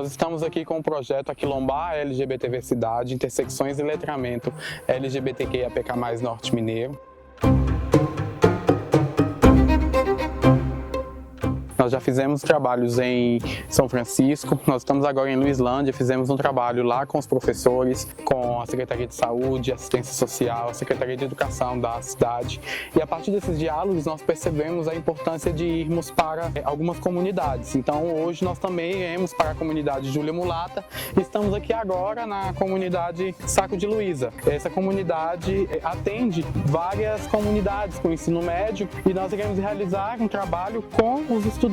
Nós estamos aqui com o projeto Aquilombar LGBTversidade, Intersecções e Letramento LGBTQIAPK+ Norte Mineiro. Nós já fizemos trabalhos em São Francisco, nós estamos agora em Luislândia, fizemos um trabalho lá com os professores, com a Secretaria de Saúde, Assistência Social, a Secretaria de Educação da cidade. E a partir desses diálogos nós percebemos a importância de irmos para algumas comunidades. Então hoje nós também iremos para a comunidade Júlia Mulata e estamos aqui agora na comunidade Saco de Luísa. Essa comunidade atende várias comunidades com ensino médio e nós iremos realizar um trabalho com os estudantes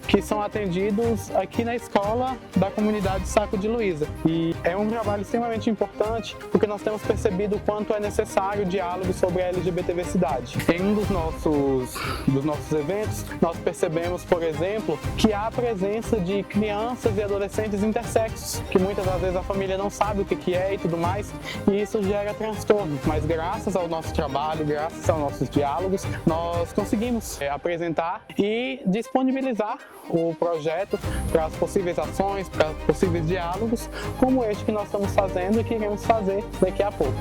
que são atendidos aqui na escola da comunidade Saco de Luísa. E é um trabalho extremamente importante porque nós temos percebido o quanto é necessário o diálogo sobre a LGBTversidade. Em um dos nossos eventos, nós percebemos, por exemplo, que há a presença de crianças e adolescentes intersexos, que muitas das vezes a família não sabe o que é e tudo mais, e isso gera transtorno. Mas graças ao nosso trabalho, graças aos nossos diálogos, nós conseguimos apresentar e disponibilizar o projeto para as possíveis ações, para os possíveis diálogos, como este que nós estamos fazendo e que iremos fazer daqui a pouco.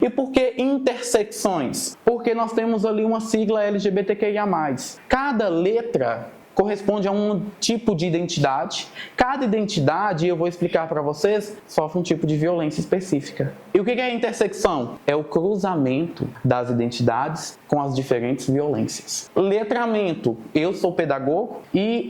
E por que intersecções? Porque nós temos ali uma sigla LGBTQIA+. Cada letra corresponde a um tipo de identidade. Cada identidade, eu vou explicar para vocês, sofre um tipo de violência específica. E o que é a intersecção? É o cruzamento das identidades com as diferentes violências. Letramento. Eu sou pedagogo e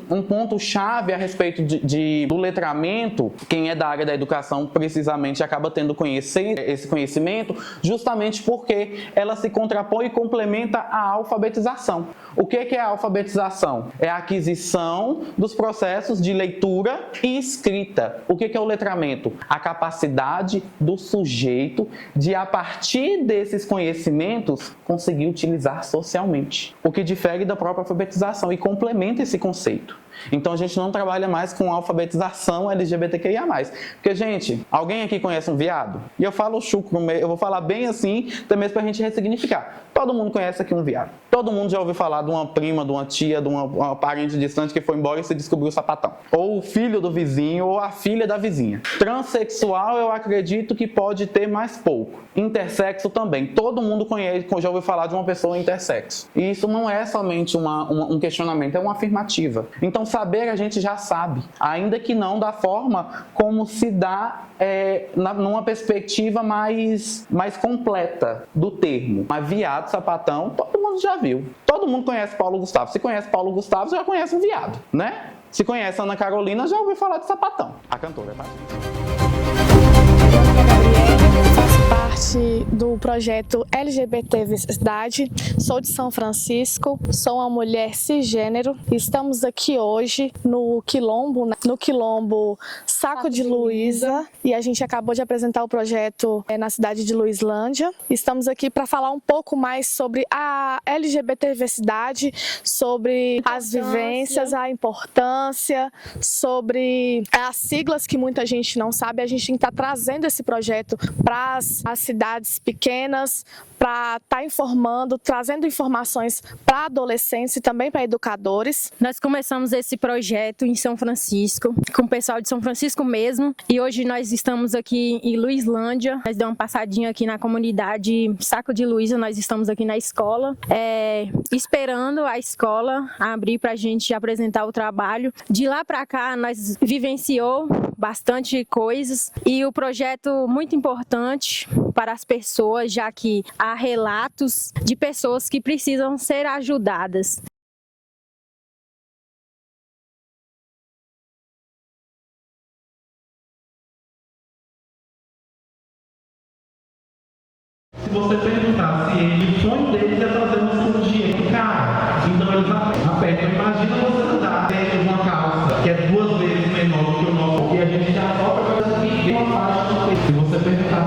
um ponto-chave a respeito do letramento, quem é da área da educação precisamente acaba tendo esse conhecimento justamente porque ela se contrapõe e complementa a alfabetização. O que é a alfabetização? É a aquisição dos processos de leitura e escrita. O que é o letramento? A capacidade do sujeito de, a partir desses conhecimentos, conseguir utilizar socialmente. O que difere da própria alfabetização e complementa esse conceito. Então a gente não trabalha mais com alfabetização LGBTQIA+. Porque, gente, alguém aqui conhece um viado? E eu falo chucro, eu vou falar bem assim, também para a gente ressignificar. Todo mundo conhece aqui um viado. Todo mundo já ouviu falar de uma prima, de uma tia, de uma parente distante que foi embora e se descobriu o sapatão. Ou o filho do vizinho, ou a filha da vizinha. Transexual, eu acredito que pode ter mais pouco. Intersexo também. Todo mundo conhece, já ouviu falar de uma pessoa intersexo. E isso não é somente um questionamento, é uma afirmativa. Então, saber a gente já sabe, ainda que não da forma como se dá numa perspectiva mais completa do termo. Mas viado, sapatão, todo mundo já viu. Todo mundo conhece Paulo Gustavo. Se conhece Paulo Gustavo, já conhece um viado, né? Se conhece Ana Carolina, já ouviu falar de sapatão. A cantora, tá? Parte do projeto LGBTversidade, sou de São Francisco, sou uma mulher cisgênero. Estamos aqui hoje no Quilombo Saco de Luísa e a gente acabou de apresentar o projeto na cidade de Luislândia. Estamos aqui para falar um pouco mais sobre a LGBTversidade, sobre as vivências, a importância, sobre as siglas que muita gente não sabe. A gente está trazendo esse projeto para as cidades pequenas, para estar informando, trazendo informações para adolescentes e também para educadores. Nós começamos esse projeto em São Francisco, com o pessoal de São Francisco mesmo, e hoje nós estamos aqui em Luislândia. Nós demos uma passadinha aqui na comunidade Saco de Luísa, nós estamos aqui na escola, esperando a escola abrir para a gente apresentar o trabalho. De lá para cá, nós vivenciou bastante coisas e o projeto muito importante para as pessoas, já que há relatos de pessoas que precisam ser ajudadas. Se você perguntar se o sonho deles é fazer uma cirurgia no carro, então eles apertam. Imagina você andar dentro de uma calça que é 2 vezes menor do que o nosso, e a gente já só para viver uma faixa do peito. Se você perguntar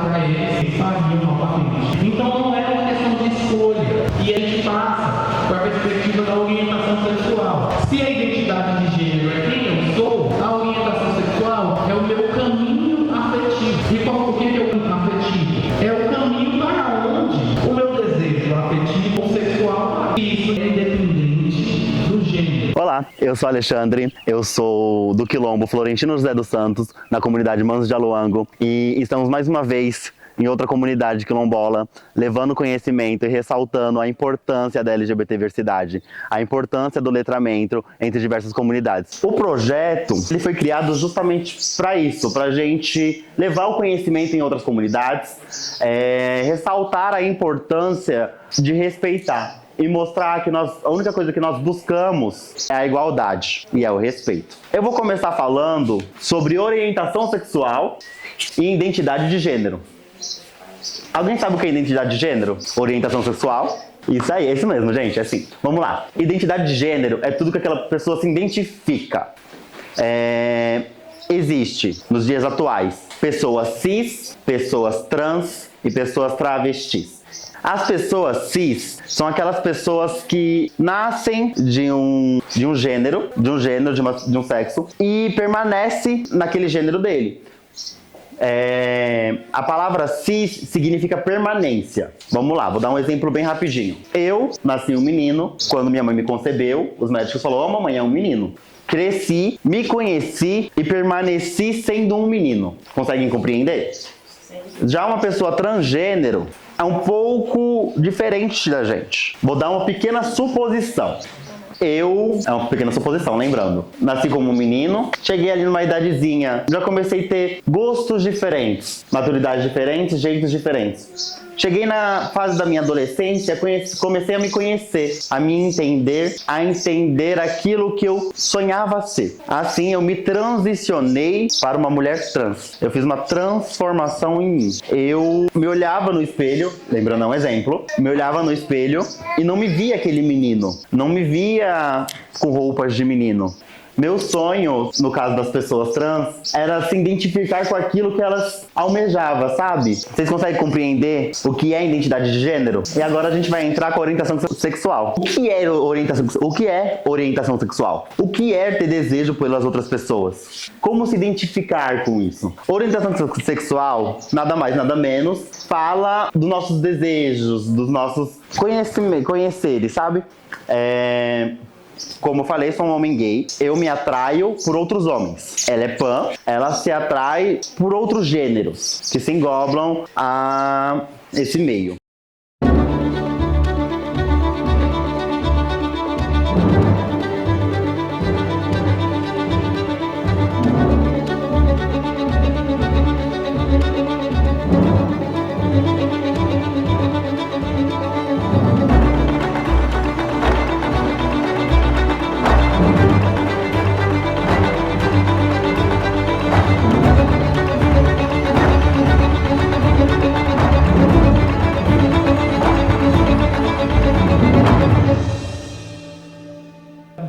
caminho afetivo. E o que é o caminho afetivo? É o caminho para onde o meu desejo afetivo ou sexual, isso é independente do gênero. Olá, eu sou Alexandre, eu sou do Quilombo Florentino José dos Santos, na comunidade Manos de Aluango, e estamos mais uma vez em outra comunidade quilombola, levando conhecimento e ressaltando a importância da LGBTversidade, a importância do letramento entre diversas comunidades. O projeto ele foi criado justamente para isso, para a gente levar o conhecimento em outras comunidades, ressaltar a importância de respeitar e mostrar que a única coisa que nós buscamos é a igualdade e é o respeito. Eu vou começar falando sobre orientação sexual e identidade de gênero. Alguém sabe o que é identidade de gênero? Orientação sexual? Isso aí, é isso mesmo, gente, é assim. Vamos lá. Identidade de gênero é tudo que aquela pessoa se identifica. Existe, nos dias atuais, pessoas cis, pessoas trans e pessoas travestis. As pessoas cis são aquelas pessoas que nascem de um gênero, de um sexo, e permanecem naquele gênero dele. A palavra cis significa permanência. Vamos lá, vou dar um exemplo bem rapidinho. Eu nasci um menino, quando minha mãe me concebeu, os médicos falaram: "Ó, mamãe, é um menino". Cresci, me conheci e permaneci sendo um menino. Conseguem compreender? Sim. Já uma pessoa transgênero é um pouco diferente da gente. Vou dar uma pequena suposição. É uma pequena suposição, lembrando. Nasci como um menino, cheguei ali numa idadezinha, já comecei a ter gostos diferentes, maturidades diferentes, jeitos diferentes. Cheguei na fase da minha adolescência, comecei a me conhecer, a me entender, a entender aquilo que eu sonhava ser. Assim, eu me transicionei para uma mulher trans. Eu fiz uma transformação em mim. Eu me olhava no espelho, lembrando um exemplo, me olhava no espelho e não me via aquele menino, não me via com roupas de menino. Meu sonho, no caso das pessoas trans, era se identificar com aquilo que elas almejavam, sabe? Vocês conseguem compreender o que é identidade de gênero? E agora a gente vai entrar com a orientação sexual. O que é orientação sexual? O que é ter desejo pelas outras pessoas? Como se identificar com isso? Orientação sexual, nada mais, nada menos, fala dos nossos desejos, dos nossos conheceres, sabe? Como eu falei, sou um homem gay, eu me atraio por outros homens. Ela é pan, ela se atrai por outros gêneros que se englobam a esse meio.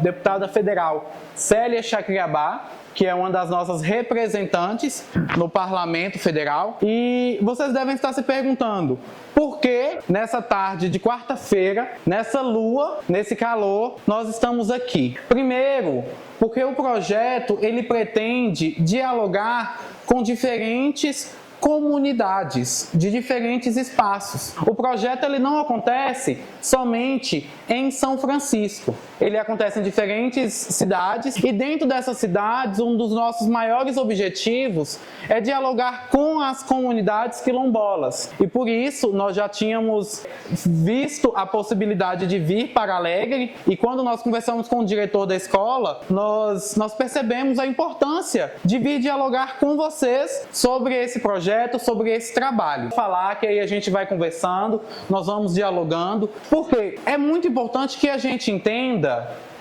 Deputada federal Célia Chacriabá, que é uma das nossas representantes no Parlamento Federal. E vocês devem estar se perguntando, por que nessa tarde de quarta-feira, nessa lua, nesse calor, nós estamos aqui? Primeiro, porque o projeto ele pretende dialogar com diferentes comunidades de diferentes espaços. O projeto ele não acontece somente em São Francisco. Ele acontece em diferentes cidades e dentro dessas cidades um dos nossos maiores objetivos é dialogar com as comunidades quilombolas. E por isso nós já tínhamos visto a possibilidade de vir para Alegre e quando nós conversamos com o diretor da escola, nós percebemos a importância de vir dialogar com vocês sobre esse projeto, sobre esse trabalho. Falar que aí a gente vai conversando, nós vamos dialogando, porque é muito importante que a gente entenda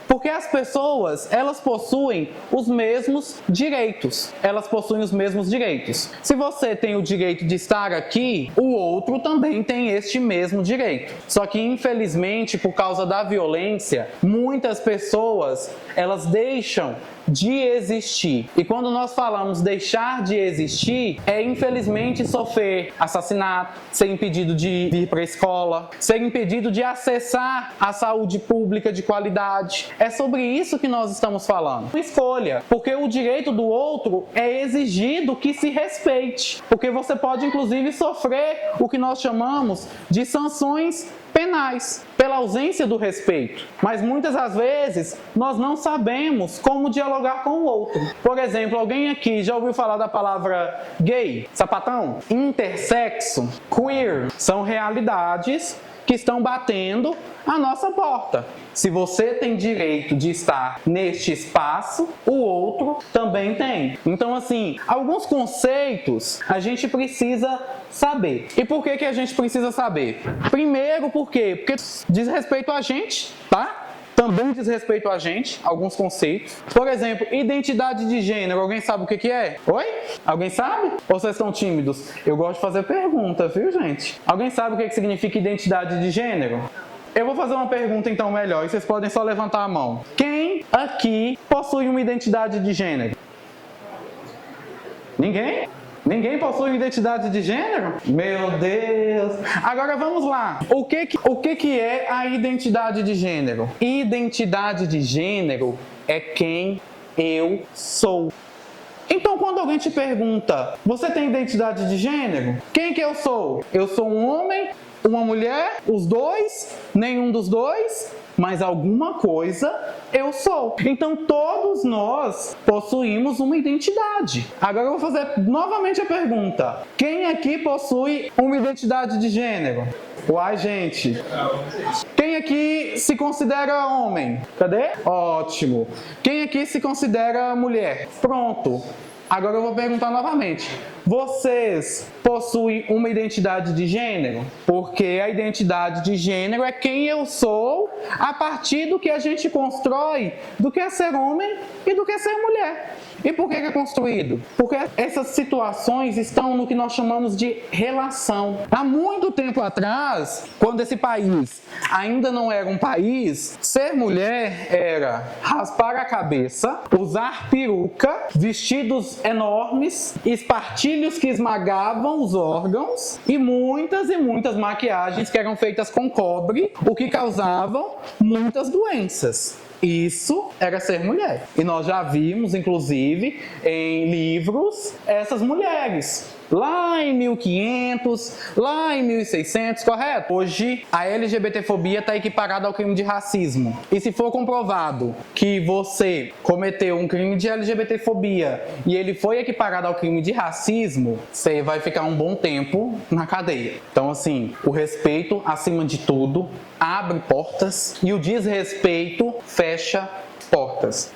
porque as pessoas, elas possuem os mesmos direitos. Elas possuem os mesmos direitos. Se você tem o direito de estar aqui, o outro também tem este mesmo direito. Só que, infelizmente, por causa da violência, muitas pessoas, elas deixam de existir. E quando nós falamos deixar de existir, é infelizmente sofrer assassinato, ser impedido de ir para a escola, ser impedido de acessar a saúde pública de qualidade. É sobre isso que nós estamos falando. Escolha, porque o direito do outro é exigido que se respeite, porque você pode inclusive sofrer o que nós chamamos de sanções penais pela ausência do respeito. Mas muitas das vezes nós não sabemos como dialogar com o outro. Por exemplo, alguém aqui já ouviu falar da palavra gay, sapatão? Intersexo, queer, são realidades que estão batendo a nossa porta. Se você tem direito de estar neste espaço, o outro também tem. Então, assim, alguns conceitos a gente precisa saber. E por que a gente precisa saber? Primeiro, por quê? Porque diz respeito a gente, tá? Também diz respeito a gente, alguns conceitos. Por exemplo, identidade de gênero. Alguém sabe o que é? Oi? Alguém sabe? Ou vocês estão tímidos? Eu gosto de fazer pergunta, viu, gente? Alguém sabe o que significa identidade de gênero? Eu vou fazer uma pergunta então melhor e vocês podem só levantar a mão. Quem aqui possui uma identidade de gênero? Ninguém? Ninguém possui identidade de gênero? Meu Deus! Agora vamos lá. O que é a identidade de gênero? Identidade de gênero é quem eu sou. Então, quando alguém te pergunta, você tem identidade de gênero? Quem que eu sou? Eu sou um homem? Uma mulher? Os dois? Nenhum dos dois? Mas alguma coisa eu sou. Então todos nós possuímos uma identidade. Agora eu vou fazer novamente a pergunta. Quem aqui possui uma identidade de gênero? Uai, gente. Quem aqui se considera homem? Cadê? Ótimo. Quem aqui se considera mulher? Pronto. Agora eu vou perguntar novamente. Vocês possuem uma identidade de gênero? Porque a identidade de gênero é quem eu sou a partir do que a gente constrói do que é ser homem e do que é ser mulher. E por que é construído? Porque essas situações estão no que nós chamamos de relação. Há muito tempo atrás, quando esse país ainda não era um país, ser mulher era raspar a cabeça, usar peruca, vestidos enormes, espartilhos que esmagavam os órgãos e muitas maquiagens que eram feitas com cobre, o que causavam muitas doenças. Isso era ser mulher. E nós já vimos, inclusive, em livros, essas mulheres. Lá em 1500, lá em 1600, correto? Hoje, a LGBTfobia está equiparada ao crime de racismo. E se for comprovado que você cometeu um crime de LGBTfobia e ele foi equiparado ao crime de racismo, você vai ficar um bom tempo na cadeia. Então, assim, o respeito, acima de tudo, abre portas e o desrespeito fecha portas.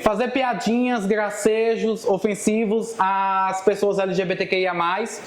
Fazer piadinhas, gracejos, ofensivos às pessoas LGBTQIA+,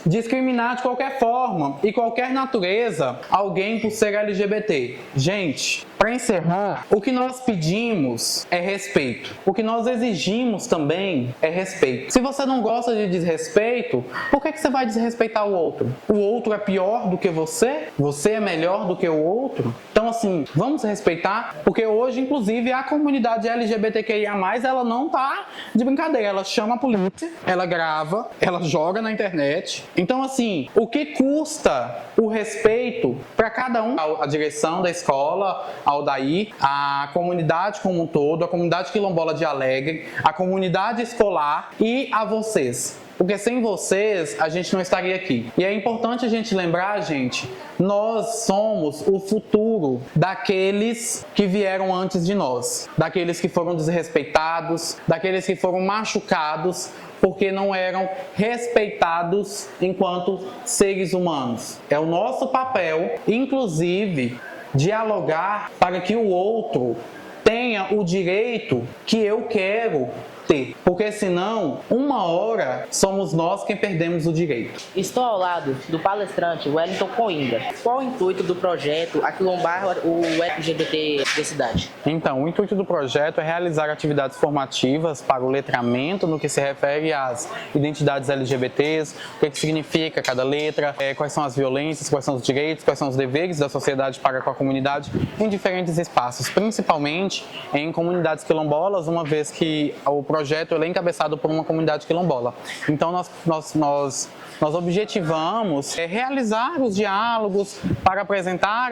discriminar de qualquer forma e qualquer natureza alguém por ser LGBT. Gente, para encerrar, o que nós pedimos é respeito. O que nós exigimos também é respeito. Se você não gosta de desrespeito, por que você vai desrespeitar o outro? O outro é pior do que você? Você é melhor do que o outro? Então, assim, vamos respeitar, porque hoje, inclusive, a comunidade LGBTQIA+, ela não tá de brincadeira. Ela chama a polícia, ela grava, ela joga na internet. Então, assim, o que custa o respeito para cada um? A direção da escola, ao DAI, a comunidade como um todo, a comunidade quilombola de Alegre, a comunidade escolar e a vocês. Porque sem vocês, a gente não estaria aqui. E é importante a gente lembrar, gente, nós somos o futuro daqueles que vieram antes de nós. Daqueles que foram desrespeitados, daqueles que foram machucados, porque não eram respeitados enquanto seres humanos. É o nosso papel, inclusive, dialogar para que o outro tenha o direito que eu quero ter, porque senão, uma hora, somos nós quem perdemos o direito. Estou ao lado do palestrante Wellington Coimbra. Qual o intuito do projeto Aquilombar o LGBT da cidade? Então, o intuito do projeto é realizar atividades formativas para o letramento no que se refere às identidades LGBTs, o que significa cada letra, quais são as violências, quais são os direitos, quais são os deveres da sociedade para com a comunidade em diferentes espaços, principalmente em comunidades quilombolas, uma vez que o projeto ele é encabeçado por uma comunidade quilombola. Então nós objetivamos realizar os diálogos para apresentar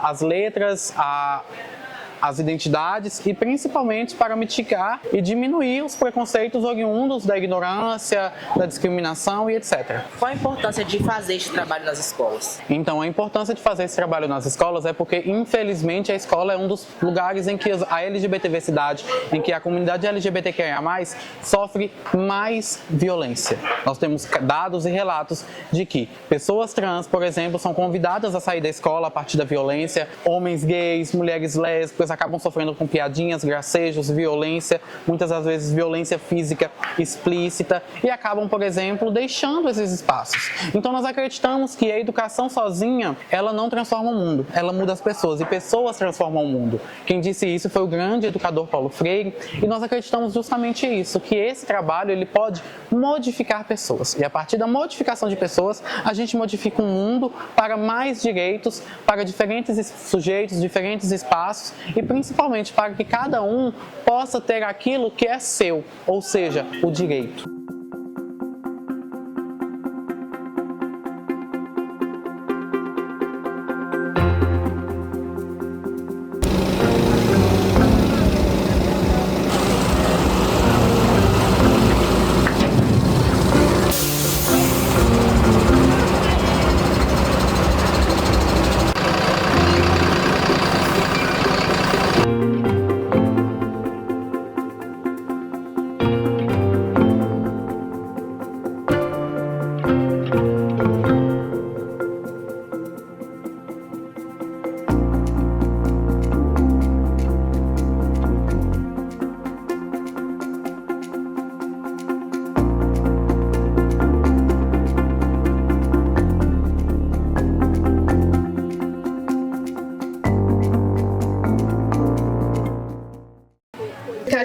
as letras, as identidades e principalmente para mitigar e diminuir os preconceitos oriundos da ignorância, da discriminação e etc. Qual a importância de fazer este trabalho nas escolas? Então, a importância de fazer esse trabalho nas escolas é porque, infelizmente, a escola é um dos lugares em que a LGBTvicidade, em que a comunidade LGBTQIA+, sofre mais violência. Nós temos dados e relatos de que pessoas trans, por exemplo, são convidadas a sair da escola a partir da violência, homens gays, mulheres lésbicas acabam sofrendo com piadinhas, gracejos, violência, muitas das vezes violência física explícita e acabam, por exemplo, deixando esses espaços. Então nós acreditamos que a educação sozinha, ela não transforma o mundo, ela muda as pessoas e pessoas transformam o mundo. Quem disse isso foi o grande educador Paulo Freire e nós acreditamos justamente isso, que esse trabalho ele pode modificar pessoas e a partir da modificação de pessoas, a gente modifica um mundo para mais direitos, para diferentes sujeitos, diferentes espaços e principalmente para que cada um possa ter aquilo que é seu, ou seja, o direito.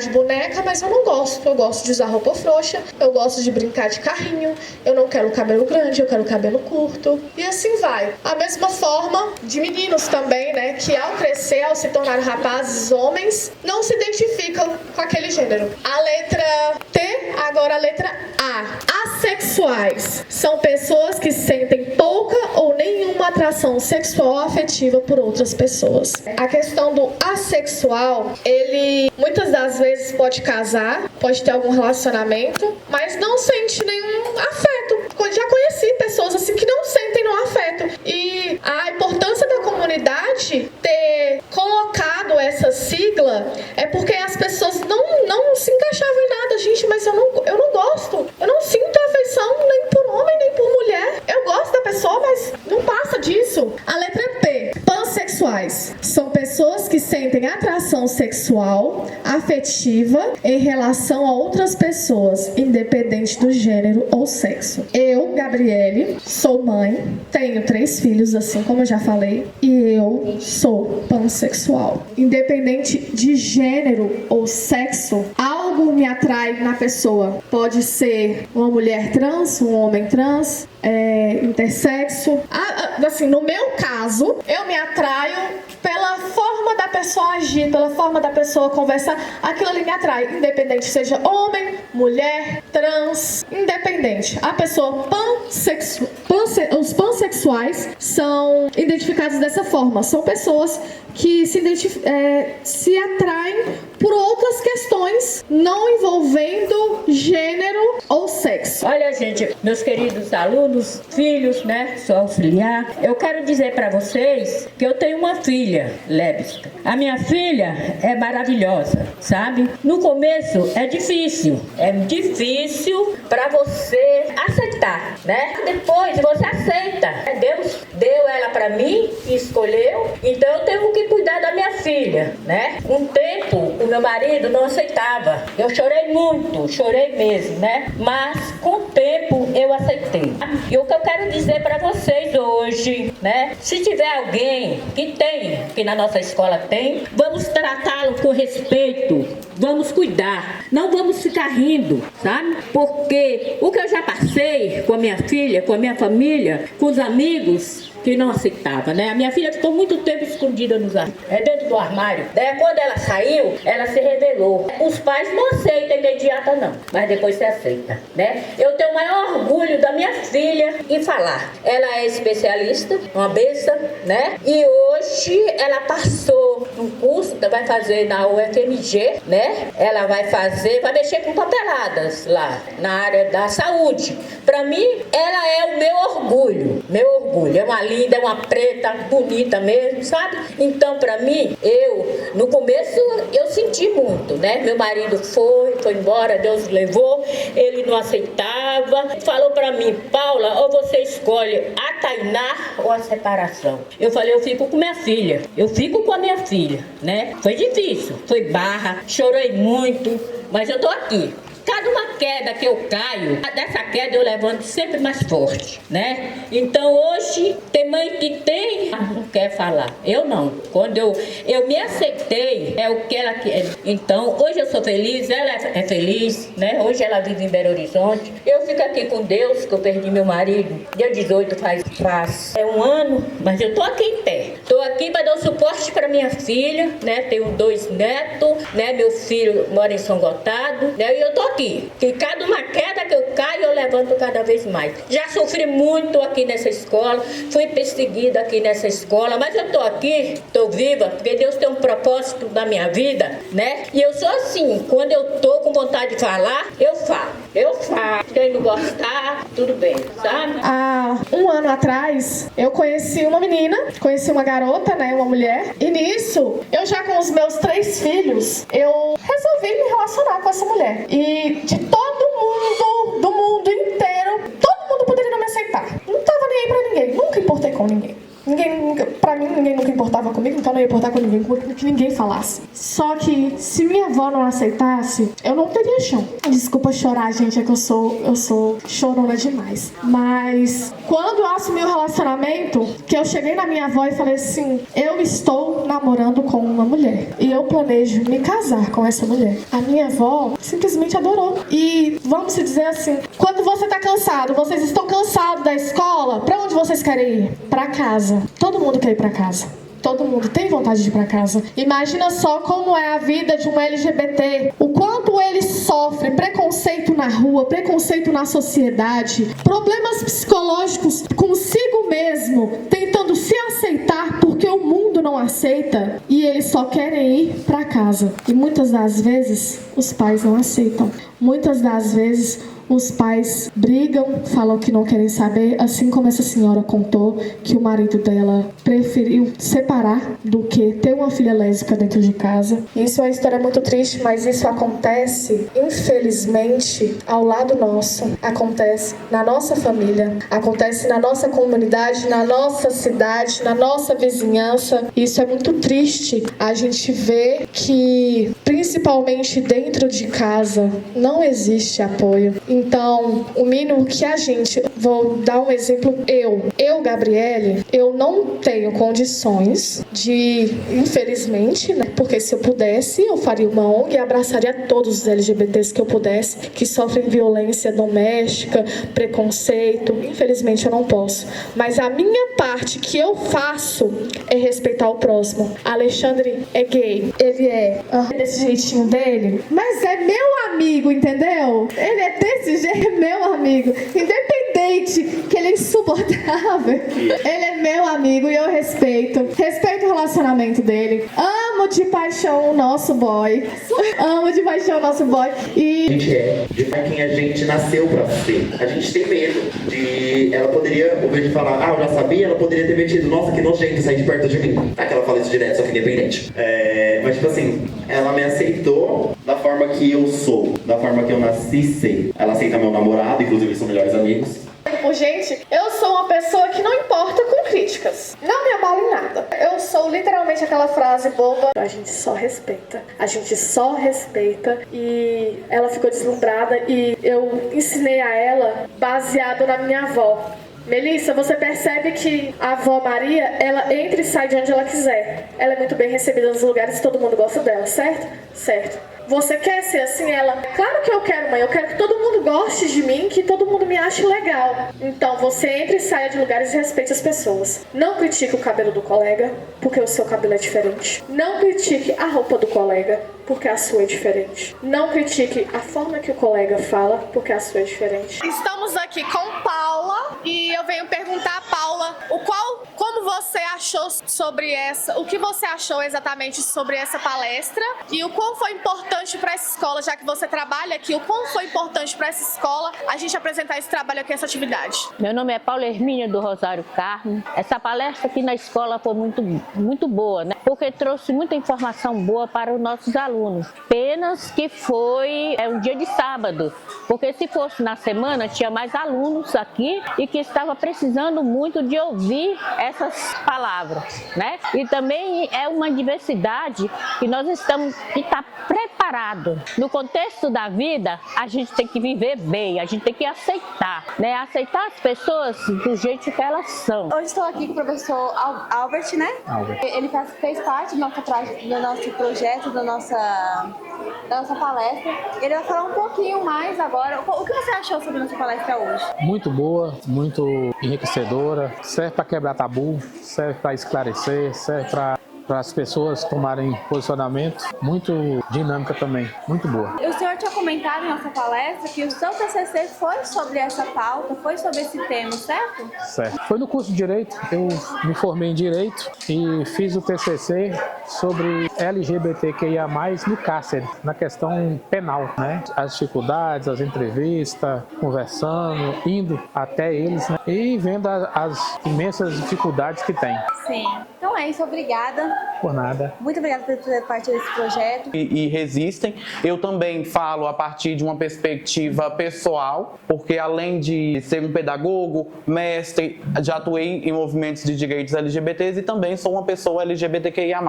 De boneca, mas eu não gosto. Eu gosto de usar roupa frouxa, eu gosto de brincar de carrinho, eu não quero cabelo grande, eu quero cabelo curto. E assim vai. A mesma forma de meninos também, né? Que ao crescer, ao se tornar rapazes, homens, não se identificam com aquele gênero. A letra T, agora a letra A. Assexuais são pessoas que sentem pouca ou nenhuma atração sexual ou afetiva por outras pessoas. A questão do assexual, ele muitas das vezes pode casar, pode ter algum relacionamento, mas não sente nenhum afeto. Já conheci pessoas assim que não sentem nenhum afeto. E a importância da comunidade ter colocado essa sigla é porque as pessoas não se encaixavam em nada. Gente, mas eu não gosto. Eu não sinto afeição nem por homem, nem por mulher. Eu gosto da pessoa, mas não passa disso. A letra P. Pansexuais são pessoas que sentem atração sexual, afetiva em relação a outras pessoas, independente do gênero ou sexo. Eu, Gabriele, sou mãe, tenho 3 filhos, assim como eu já falei, e eu sou pansexual. Independente de gênero ou sexo, algo me atrai na pessoa. Pode ser uma mulher trans, um homem trans, intersexo. Assim, no meu caso, eu me atraio pela forma da pessoa agir, pela forma da pessoa conversar. Aquilo ali me atrai, independente seja homem, mulher, trans, independente. A pessoa os pansexuais são identificados dessa forma. São pessoas que se atraem por outras questões, não envolvendo gênero ou sexo. Olha, gente, meus queridos alunos, filhos, né? Sou auxiliar. Eu quero dizer para vocês que eu tenho uma filha lésbica. A minha filha é maravilhosa, sabe? No começo é difícil para você aceitar, né? Depois você aceita. Deus deu ela para mim e escolheu, então eu tenho que cuidar da minha filha, né? Um tempo o meu marido não aceitava. Eu chorei muito, chorei mesmo, né? Mas com o tempo eu aceitei. E o que eu quero dizer para vocês hoje, né? Se tiver alguém que na nossa escola tem, vamos tratá-lo com respeito, vamos cuidar, não vamos ficar rindo, sabe? Porque o que eu já passei com a minha filha, com a minha família, com os amigos, que não aceitava, né? A minha filha ficou muito tempo escondida dentro do armário. Daí quando ela saiu, ela se revelou. Os pais não aceitam imediata não, mas depois se aceita, né? Eu tenho o maior orgulho da minha filha em falar. Ela é especialista, uma besta, né? E hoje ela passou um curso, vai fazer na UFMG, né? Ela vai mexer com papeladas lá, na área da saúde. Pra mim, ela é o meu orgulho. É uma linda, é uma preta, bonita mesmo, sabe? Então, pra mim, no começo, eu senti muito, né? Meu marido foi embora, Deus levou, ele não aceitava. Falou pra mim, Paula, ou você escolhe a Tainá ou a separação. Eu falei, eu fico com minha filha. Eu fico com a minha filha, né? Foi difícil, foi barra, chorei muito, mas eu tô aqui. Cada uma queda que eu caio, dessa queda eu levanto sempre mais forte, né? Então hoje, tem mãe que não quer falar. Eu não. Quando eu me aceitei, é o que ela quer. Então, hoje eu sou feliz, ela é feliz, né? Hoje ela vive em Belo Horizonte. Eu fico aqui com Deus, que eu perdi meu marido. Dia 18 faz um ano, mas eu tô aqui em pé. Tô aqui para dar um suporte para minha filha, né? Tenho 2 netos, né? Meu filho mora em São Gotardo, né? E eu tô aqui. Que cada uma queda que eu caio, eu levanto cada vez mais. Já sofri muito aqui nessa escola, fui perseguida aqui nessa escola, mas eu tô aqui, tô viva, porque Deus tem um propósito na minha vida, né? E eu sou assim, quando eu tô com vontade de falar, eu falo. Quem não gostar, tudo bem, sabe? Há um ano atrás, eu conheci uma garota, né, uma mulher, e nisso, eu já com os meus 3 filhos, eu resolvi me relacionar com essa mulher. E de todo mundo, do mundo inteiro, todo mundo poderia não me aceitar. Não tava nem aí pra ninguém, nunca importei com ninguém. Pra mim, ninguém nunca importava comigo, então não ia importar com ninguém, que ninguém falasse. Só que, se minha avó não aceitasse, eu não teria chão. Desculpa chorar, gente, é que eu sou chorona demais. Mas, quando eu assumi o relacionamento, que eu cheguei na minha avó e falei assim, eu estou namorando com uma mulher, e eu planejo me casar com essa mulher. A minha avó simplesmente adorou. E, vamos dizer assim, quando você tá cansado, vocês estão cansados da escola, pra onde vocês querem ir? Pra casa. Todo mundo quer ir pra casa. Todo mundo tem vontade de ir pra casa. Imagina só como é a vida de um LGBT. O quanto ele sofre preconceito na rua, preconceito na sociedade, problemas psicológicos consigo mesmo, tentando se aceitar porque o mundo não aceita e eles só querem ir pra casa. E muitas das vezes os pais não aceitam. Muitas das vezes os pais brigam, falam que não querem saber, assim como essa senhora contou que o marido dela preferiu separar do que ter uma filha lésbica dentro de casa. Isso é uma história muito triste, mas isso acontece, infelizmente, ao lado nosso. Acontece na nossa família, acontece na nossa comunidade, na nossa cidade, na nossa vizinhança. Isso é muito triste. A gente vê que, principalmente dentro de casa, não existe apoio. Então, o mínimo que a gente... Vou dar um exemplo. Eu, Gabriele, eu não tenho condições de, infelizmente, né? Porque se eu pudesse, eu faria uma ONG e abraçaria todos os LGBTs que eu pudesse, que sofrem violência doméstica, preconceito. Infelizmente, eu não posso. Mas a minha parte que eu faço é respeitar o próximo. Alexandre é gay. Ele é desse jeitinho dele, mas é meu amigo, entendeu? Ele é desse jeito, meu amigo. Independente que ele é insuportável, ele é meu amigo e eu respeito. Respeito o relacionamento dele. Amo de paixão o nosso boy. Amo de paixão o nosso boy. E a gente de quem a gente nasceu pra ser. A gente tem medo de... Ela poderia, ao invés de falar, eu já sabia, ela poderia ter metido, nossa, que nojento sair de perto de mim. Que ela fala isso direto, só que independente. Mas tipo assim, ela me aceitou da forma que eu sou, da forma que eu nasci ser. Ela aceita meu namorado, inclusive são melhores amigos. Gente, eu sou uma pessoa que não importa com críticas. Não me abalo em nada. Eu sou literalmente aquela frase boba. A gente só respeita. A gente só respeita. E ela ficou deslumbrada e eu ensinei a ela baseado na minha avó. Melissa, você percebe que a avó Maria, ela entra e sai de onde ela quiser. Ela é muito bem recebida nos lugares e todo mundo gosta dela, certo? Certo. Você quer ser assim? Ela, claro que eu quero, mãe. Eu quero que todo mundo goste de mim, que todo mundo me ache legal. Então você entre e saia de lugares e respeite as pessoas. Não critique o cabelo do colega, porque o seu cabelo é diferente. Não critique a roupa do colega, porque a sua é diferente. Não critique a forma que o colega fala, porque a sua é diferente. Estamos aqui com Paula e eu venho perguntar a Paula como você achou sobre o que você achou exatamente sobre essa palestra e o quão foi importante para essa escola, já que você trabalha aqui, o quão foi importante para essa escola a gente apresentar esse trabalho aqui, essa atividade. Meu nome é Paula Hermínia do Rosário Carmo. Essa palestra aqui na escola foi muito boa, né? Porque trouxe muita informação boa para os nossos alunos. Apenas que foi um dia de sábado, porque se fosse na semana tinha mais alunos aqui e que estava precisando muito de ouvir essas palavras, né? E também é uma diversidade que nós estamos que está preparado. No contexto da vida, a gente tem que viver bem, a gente tem que aceitar, né? Aceitar as pessoas do jeito que elas são. Hoje estou aqui com o professor Albert, né? Albert. Ele fez parte do nosso projeto, da nossa palestra. Ele vai falar um pouquinho mais agora. O que você achou sobre a nossa palestra hoje? Muito boa, muito enriquecedora, serve para quebrar tabu, serve para esclarecer, serve para as pessoas tomarem posicionamento, muito dinâmica também, muito boa. O senhor tinha comentado em nossa palestra que o seu TCC foi sobre essa pauta, foi sobre esse tema, certo? Certo. Foi no curso de Direito, eu me formei em Direito e fiz o TCC sobre LGBTQIA+, no cárcere, na questão penal, né? As dificuldades, as entrevistas, conversando, indo até eles, né? E vendo as imensas dificuldades que tem. Sim. Então é isso, obrigada. Por nada. Muito obrigada por fazer parte desse projeto. E resistem. Eu também falo a partir de uma perspectiva pessoal, porque além de ser um pedagogo, mestre, já atuei em movimentos de direitos LGBTs e também sou uma pessoa LGBTQIA+.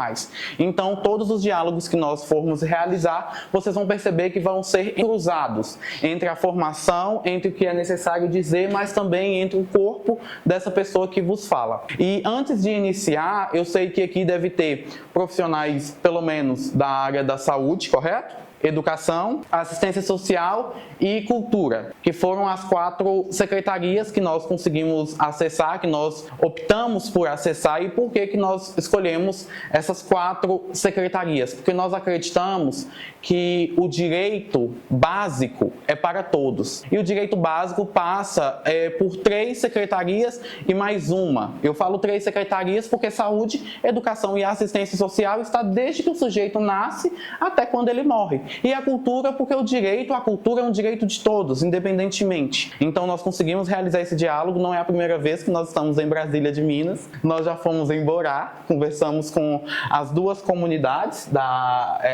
Então, todos os diálogos que nós formos realizar, vocês vão perceber que vão ser cruzados entre a formação, entre o que é necessário dizer, mas também entre o corpo dessa pessoa que vos fala. E antes de iniciar, eu sei que aqui deve ter profissionais, pelo menos, da área da saúde, correto? Educação, assistência social e cultura, que foram as 4 secretarias que nós conseguimos acessar, que nós optamos por acessar. E por que nós escolhemos essas 4 secretarias? Porque nós acreditamos que o direito básico é para todos. E o direito básico passa por 3 secretarias e mais uma. Eu falo 3 secretarias porque saúde, educação e assistência social está desde que o sujeito nasce até quando ele morre. E a cultura, porque a cultura é um direito de todos, independentemente. Então nós conseguimos realizar esse diálogo, não é a primeira vez que nós estamos em Brasília de Minas, nós já fomos em Borá, conversamos com as 2 comunidades,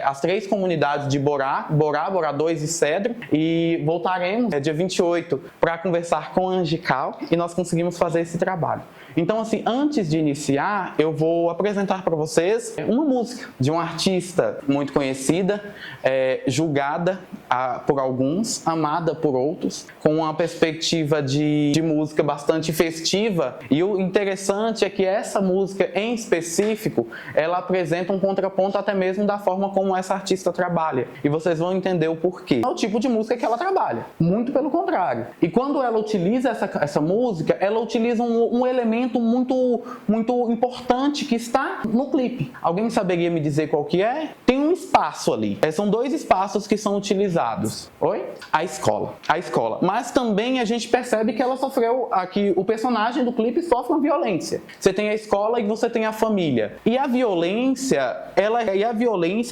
as 3 comunidades de Borá 2 e Cedro, e voltaremos dia 28 para conversar com Angical e nós conseguimos fazer esse trabalho. Então, assim, antes de iniciar, eu vou apresentar para vocês uma música de uma artista muito conhecida, julgada por alguns, amada por outros, com uma perspectiva de música bastante festiva. E o interessante é que essa música, em específico, ela apresenta um contraponto até mesmo da forma como essa artista trabalha. E vocês vão entender o porquê. É o tipo de música que ela trabalha, muito pelo contrário. E quando ela utiliza essa música, ela utiliza um elemento muito importante que está no clipe. Alguém saberia me dizer qual que é? Tem um espaço ali. São 2 espaços que são utilizados. Oi? A escola. Mas também a gente percebe que ela sofreu, aqui o personagem do clipe sofre uma violência. Você tem a escola e você tem a família. E a violência,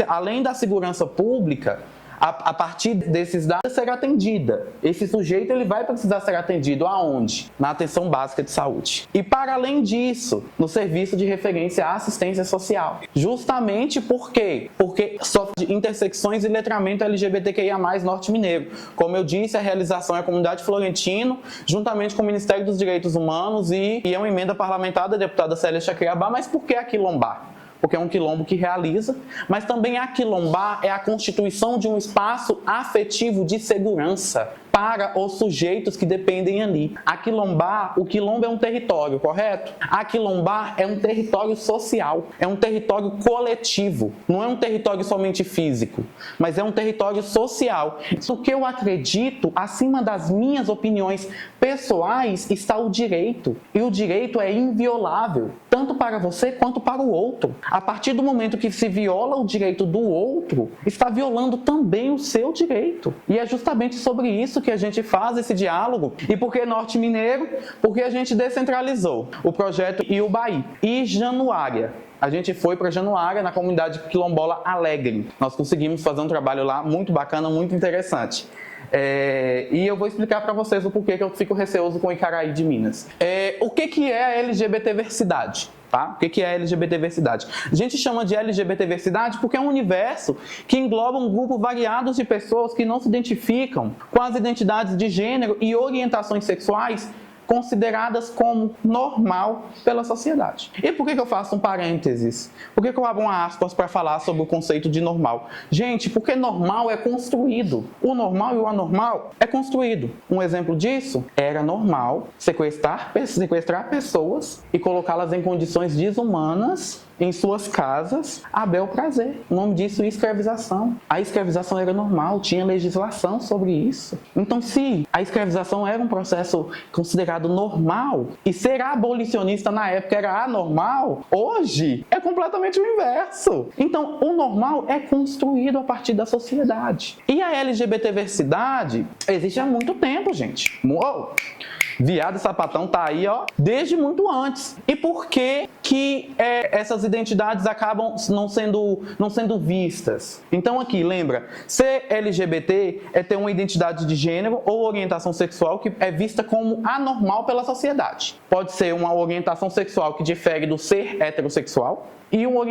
além da segurança pública, a partir desses dados ser atendida. Esse sujeito ele vai precisar ser atendido aonde? Na atenção básica de saúde. E para além disso, no serviço de referência à assistência social. Justamente por quê? Porque sofre de intersecções e letramento LGBTQIA+, Norte Mineiro. Como eu disse, a realização é a Comunidade Florentino, juntamente com o Ministério dos Direitos Humanos e é uma emenda parlamentar da deputada Célia Chacriabá. Mas por que aquilombar? Porque é um quilombo que realiza, mas também aquilombar é a constituição de um espaço afetivo de segurança para os sujeitos que dependem ali. Aquilombar, o quilombo é um território, correto? Aquilombar é um território social, é um território coletivo, não é um território somente físico, mas é um território social. O que eu acredito, acima das minhas opiniões pessoais, está o direito. E o direito é inviolável, tanto para você quanto para o outro. A partir do momento que se viola o direito do outro, está violando também o seu direito. E é justamente sobre isso que a gente faz esse diálogo. E por que Norte Mineiro? Porque a gente descentralizou o projeto Iubaí e Januária. A gente foi para Januária, na comunidade quilombola Alegre. Nós conseguimos fazer um trabalho lá muito bacana, muito interessante. E eu vou explicar para vocês o porquê que eu fico receoso com Icaraí de Minas. O que é a LGBTversidade? Tá? O que é a LGBTversidade? A gente chama de LGBTversidade porque é um universo que engloba um grupo variado de pessoas que não se identificam com as identidades de gênero e orientações sexuais consideradas como normal pela sociedade. E por que eu faço um parênteses? Por que eu abro uma aspas para falar sobre o conceito de normal? Gente, porque normal é construído. O normal e o anormal é construído. Um exemplo disso, era normal sequestrar pessoas e colocá-las em condições desumanas em suas casas a bel prazer. O nome disso é escravização. A escravização era normal, tinha legislação sobre isso. Então, se a escravização era um processo considerado normal e ser abolicionista na época era anormal, hoje é completamente o inverso. Então, o normal é construído a partir da sociedade. E a LGBTversidade existe há muito tempo, gente. Uou! Viado e sapatão tá aí, ó, desde muito antes. E por que essas identidades acabam não sendo vistas? Então aqui, lembra, ser LGBT é ter uma identidade de gênero ou orientação sexual que é vista como anormal pela sociedade. Pode ser uma orientação sexual que difere do ser heterossexual e uma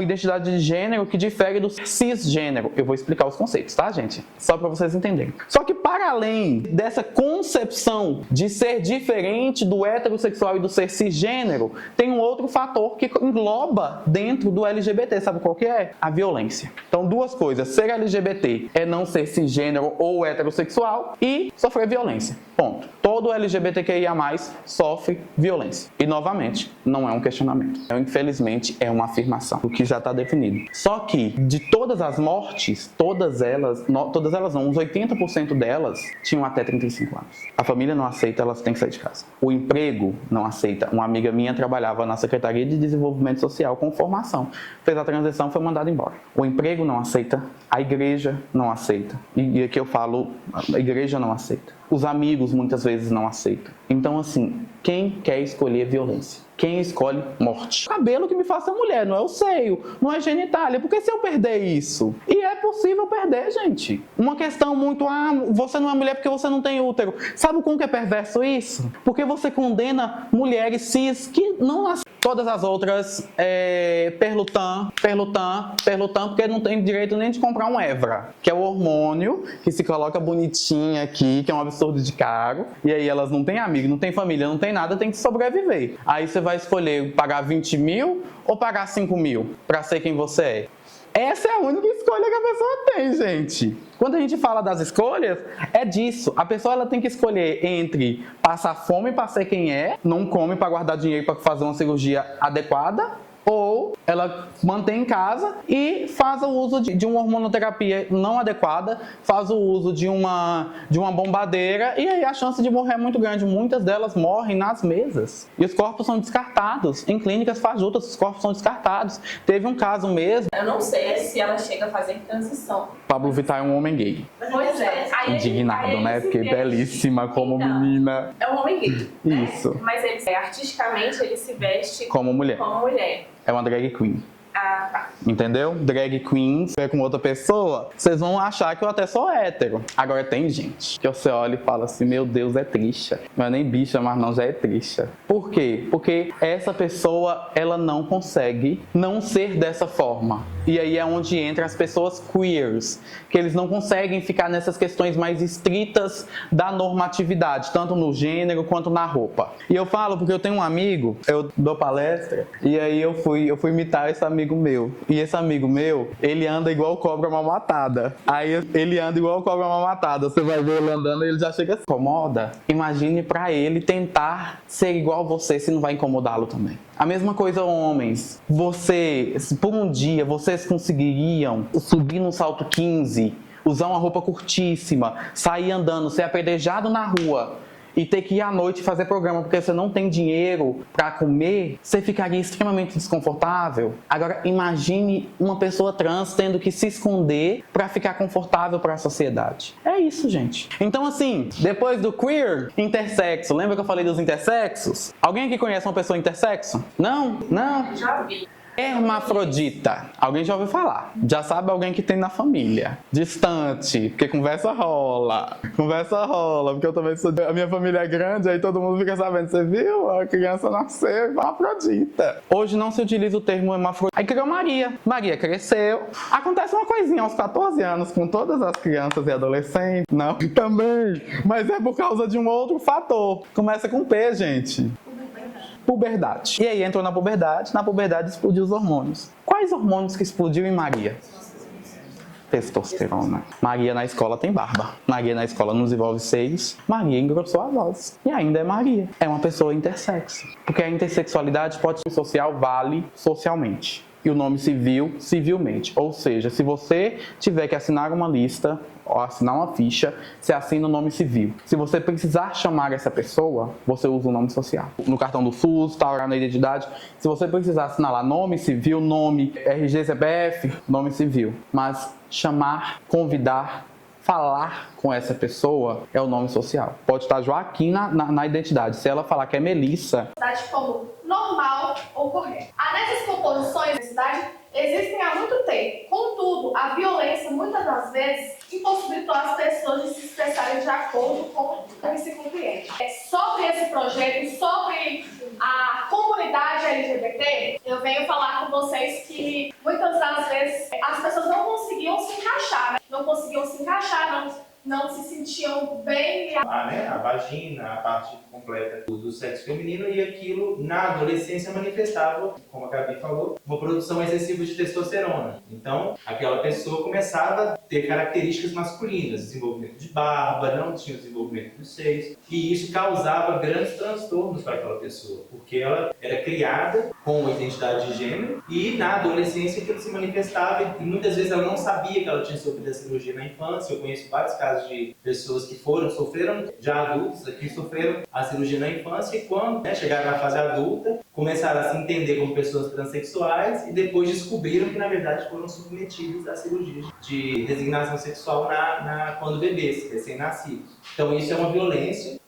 identidade de gênero que difere do cisgênero. Eu vou explicar os conceitos, tá, gente? Só para vocês entenderem. Só que para além dessa concepção de ser diferente do heterossexual e do ser cisgênero, tem um outro fator que engloba dentro do LGBT. Sabe qual que é? A violência. Então, duas coisas. Ser LGBT é não ser cisgênero ou heterossexual e sofrer violência. Ponto. Todo LGBTQIA+, sofre violência. E, novamente, não é um questionamento. Infelizmente, é uma afirmação, o que já está definido. Só que, de todas as mortes, todas elas não, uns 80% delas tinham até 35 anos. A família não aceita, elas têm que sair de casa. O emprego não aceita. Uma amiga minha trabalhava na Secretaria de Desenvolvimento Social com formação. Fez a transição, foi mandada embora. O emprego não aceita, a igreja não aceita. E aqui eu falo, a igreja não aceita. Os amigos muitas vezes não aceitam. Então, assim, quem quer escolher violência? Quem escolhe morte? O cabelo que me faça mulher, não é o seio, não é genitália. Porque se eu perder isso? E é possível perder, gente. Uma questão muito, você não é mulher porque você não tem útero. Sabe como que é perverso isso? Porque você condena mulheres cis que não nasceram. Todas as outras, perlutan, porque não tem direito nem de comprar um Evra, que é o hormônio que se coloca bonitinha aqui, que é um absurdo de caro, e aí elas não têm amigo, não têm família, não tem nada, tem que sobreviver. Aí você vai escolher pagar 20 mil ou pagar 5 mil para ser quem você é. Essa é a única escolha que a pessoa tem, gente. Quando a gente fala das escolhas, é disso. A pessoa ela tem que escolher entre passar fome para ser quem é, não come para guardar dinheiro para fazer uma cirurgia adequada, ou ela mantém em casa e faz o uso de uma hormonoterapia não adequada, faz o uso de uma bombadeira, e aí a chance de morrer é muito grande. Muitas delas morrem nas mesas. E os corpos são descartados. Em clínicas fajutas, os corpos são descartados. Teve um caso mesmo... Eu não sei se ela chega a fazer transição. Pablo Vittar é um homem gay. Pois é. Indignado, né? Porque belíssima como menina. É um homem gay. Isso. Mas ele, artisticamente, ele se veste como mulher. É uma drag queen. Ah, tá. Entendeu? Drag queen, se é com outra pessoa, vocês vão achar que eu até sou hétero. Agora tem gente que você olha e fala assim, meu Deus, é trixa. Não é nem bicha, mas não, já é trixa. Por quê? Porque essa pessoa, ela não consegue não ser dessa forma. E aí é onde entram as pessoas queers, que eles não conseguem ficar nessas questões mais estritas da normatividade, tanto no gênero quanto na roupa. E eu falo porque eu tenho um amigo, eu dou palestra, e aí eu fui imitar esse amigo meu. E esse amigo meu, ele anda igual cobra mal matada. Aí ele anda igual cobra mal matada. Você vai ver ele andando e ele já chega assim. Incomoda? Imagine pra ele tentar ser igual a você, se não vai incomodá-lo também. A mesma coisa, homens. Por um dia, vocês conseguiriam subir num salto 15, usar uma roupa curtíssima, sair andando, ser apedrejado na rua e ter que ir à noite fazer programa porque você não tem dinheiro para comer, você ficaria extremamente desconfortável. Agora, imagine uma pessoa trans tendo que se esconder para ficar confortável para a sociedade. É isso, gente. Então, assim, depois do queer, intersexo. Lembra que eu falei dos intersexos? Alguém aqui conhece uma pessoa intersexo? Não? Não? Já vi. Hermafrodita. Alguém já ouviu falar? Já sabe alguém que tem na família. Distante, porque conversa rola. Conversa rola, porque eu também sou... A minha família é grande, aí todo mundo fica sabendo. Você viu? A criança nasceu hermafrodita. Hoje não se utiliza o termo hermafrodita. Aí criou Maria. Maria cresceu. Acontece uma coisinha aos 14 anos com todas as crianças e adolescentes. Não, também. Mas é por causa de um outro fator. Começa com P, gente. Puberdade. E aí entrou na puberdade explodiu os hormônios. Quais hormônios que explodiu em Maria? Testosterona. Maria na escola tem barba. Maria na escola não desenvolve seios. Maria engrossou a voz. E ainda é Maria. É uma pessoa intersexo. Porque a intersexualidade pode ser social, vale socialmente. E o nome civil, civilmente. Ou seja, se você tiver que assinar uma lista ou assinar uma ficha, você assina o nome civil. Se você precisar chamar essa pessoa, você usa o nome social. No cartão do SUS, tá lá na identidade. Se você precisar assinar lá nome civil, nome, RG, CPF, nome civil. Mas chamar, convidar, falar com essa pessoa é o nome social. Pode estar Joaquim na identidade. Se ela falar que é Melissa... Como normal ou correto. Nessas composições da cidade existem há muito tempo. Contudo, a violência muitas das vezes impossibilitou as pessoas de se expressarem de acordo com o que se compreende. Sobre esse projeto e sobre a comunidade LGBT, eu venho falar com vocês que muitas das vezes as pessoas não conseguiam se encaixar, né? Não conseguiam se encaixar, não se sentiam bem. A vagina, a parte completa do sexo feminino, e aquilo na adolescência manifestava, como a Gabi falou, uma produção excessiva de testosterona. Então, aquela pessoa começava a ter características masculinas, desenvolvimento de barba, não tinha desenvolvimento dos seios, e isso causava grandes transtornos para aquela pessoa, porque ela era criada com a identidade de gênero e na adolescência aquilo se manifestava, e muitas vezes ela não sabia que ela tinha sofrido a cirurgia na infância. Eu conheço vários casos de pessoas que sofreram, já adultos, que sofreram a cirurgia na infância e quando chegaram na fase adulta, começaram a se entender como pessoas transexuais e depois descobriram que na verdade foram submetidos à cirurgia de designação sexual quando bebês, recém-nascidos. Então isso é uma violência.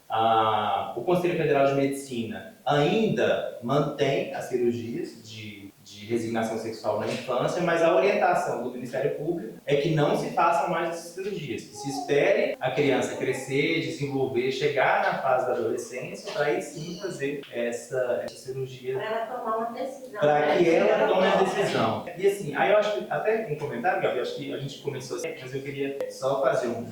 O Conselho Federal de Medicina ainda mantém as cirurgias de resignação sexual na infância, mas a orientação do Ministério Público é que não se façam mais essas cirurgias, que se espere a criança crescer, desenvolver, chegar na fase da adolescência, para aí sim fazer essa cirurgia. Para ela tomar uma decisão. Para que ela tome a decisão. E assim, aí eu acho que, até um comentário, Gabi, acho que a gente começou assim, mas eu queria só fazer um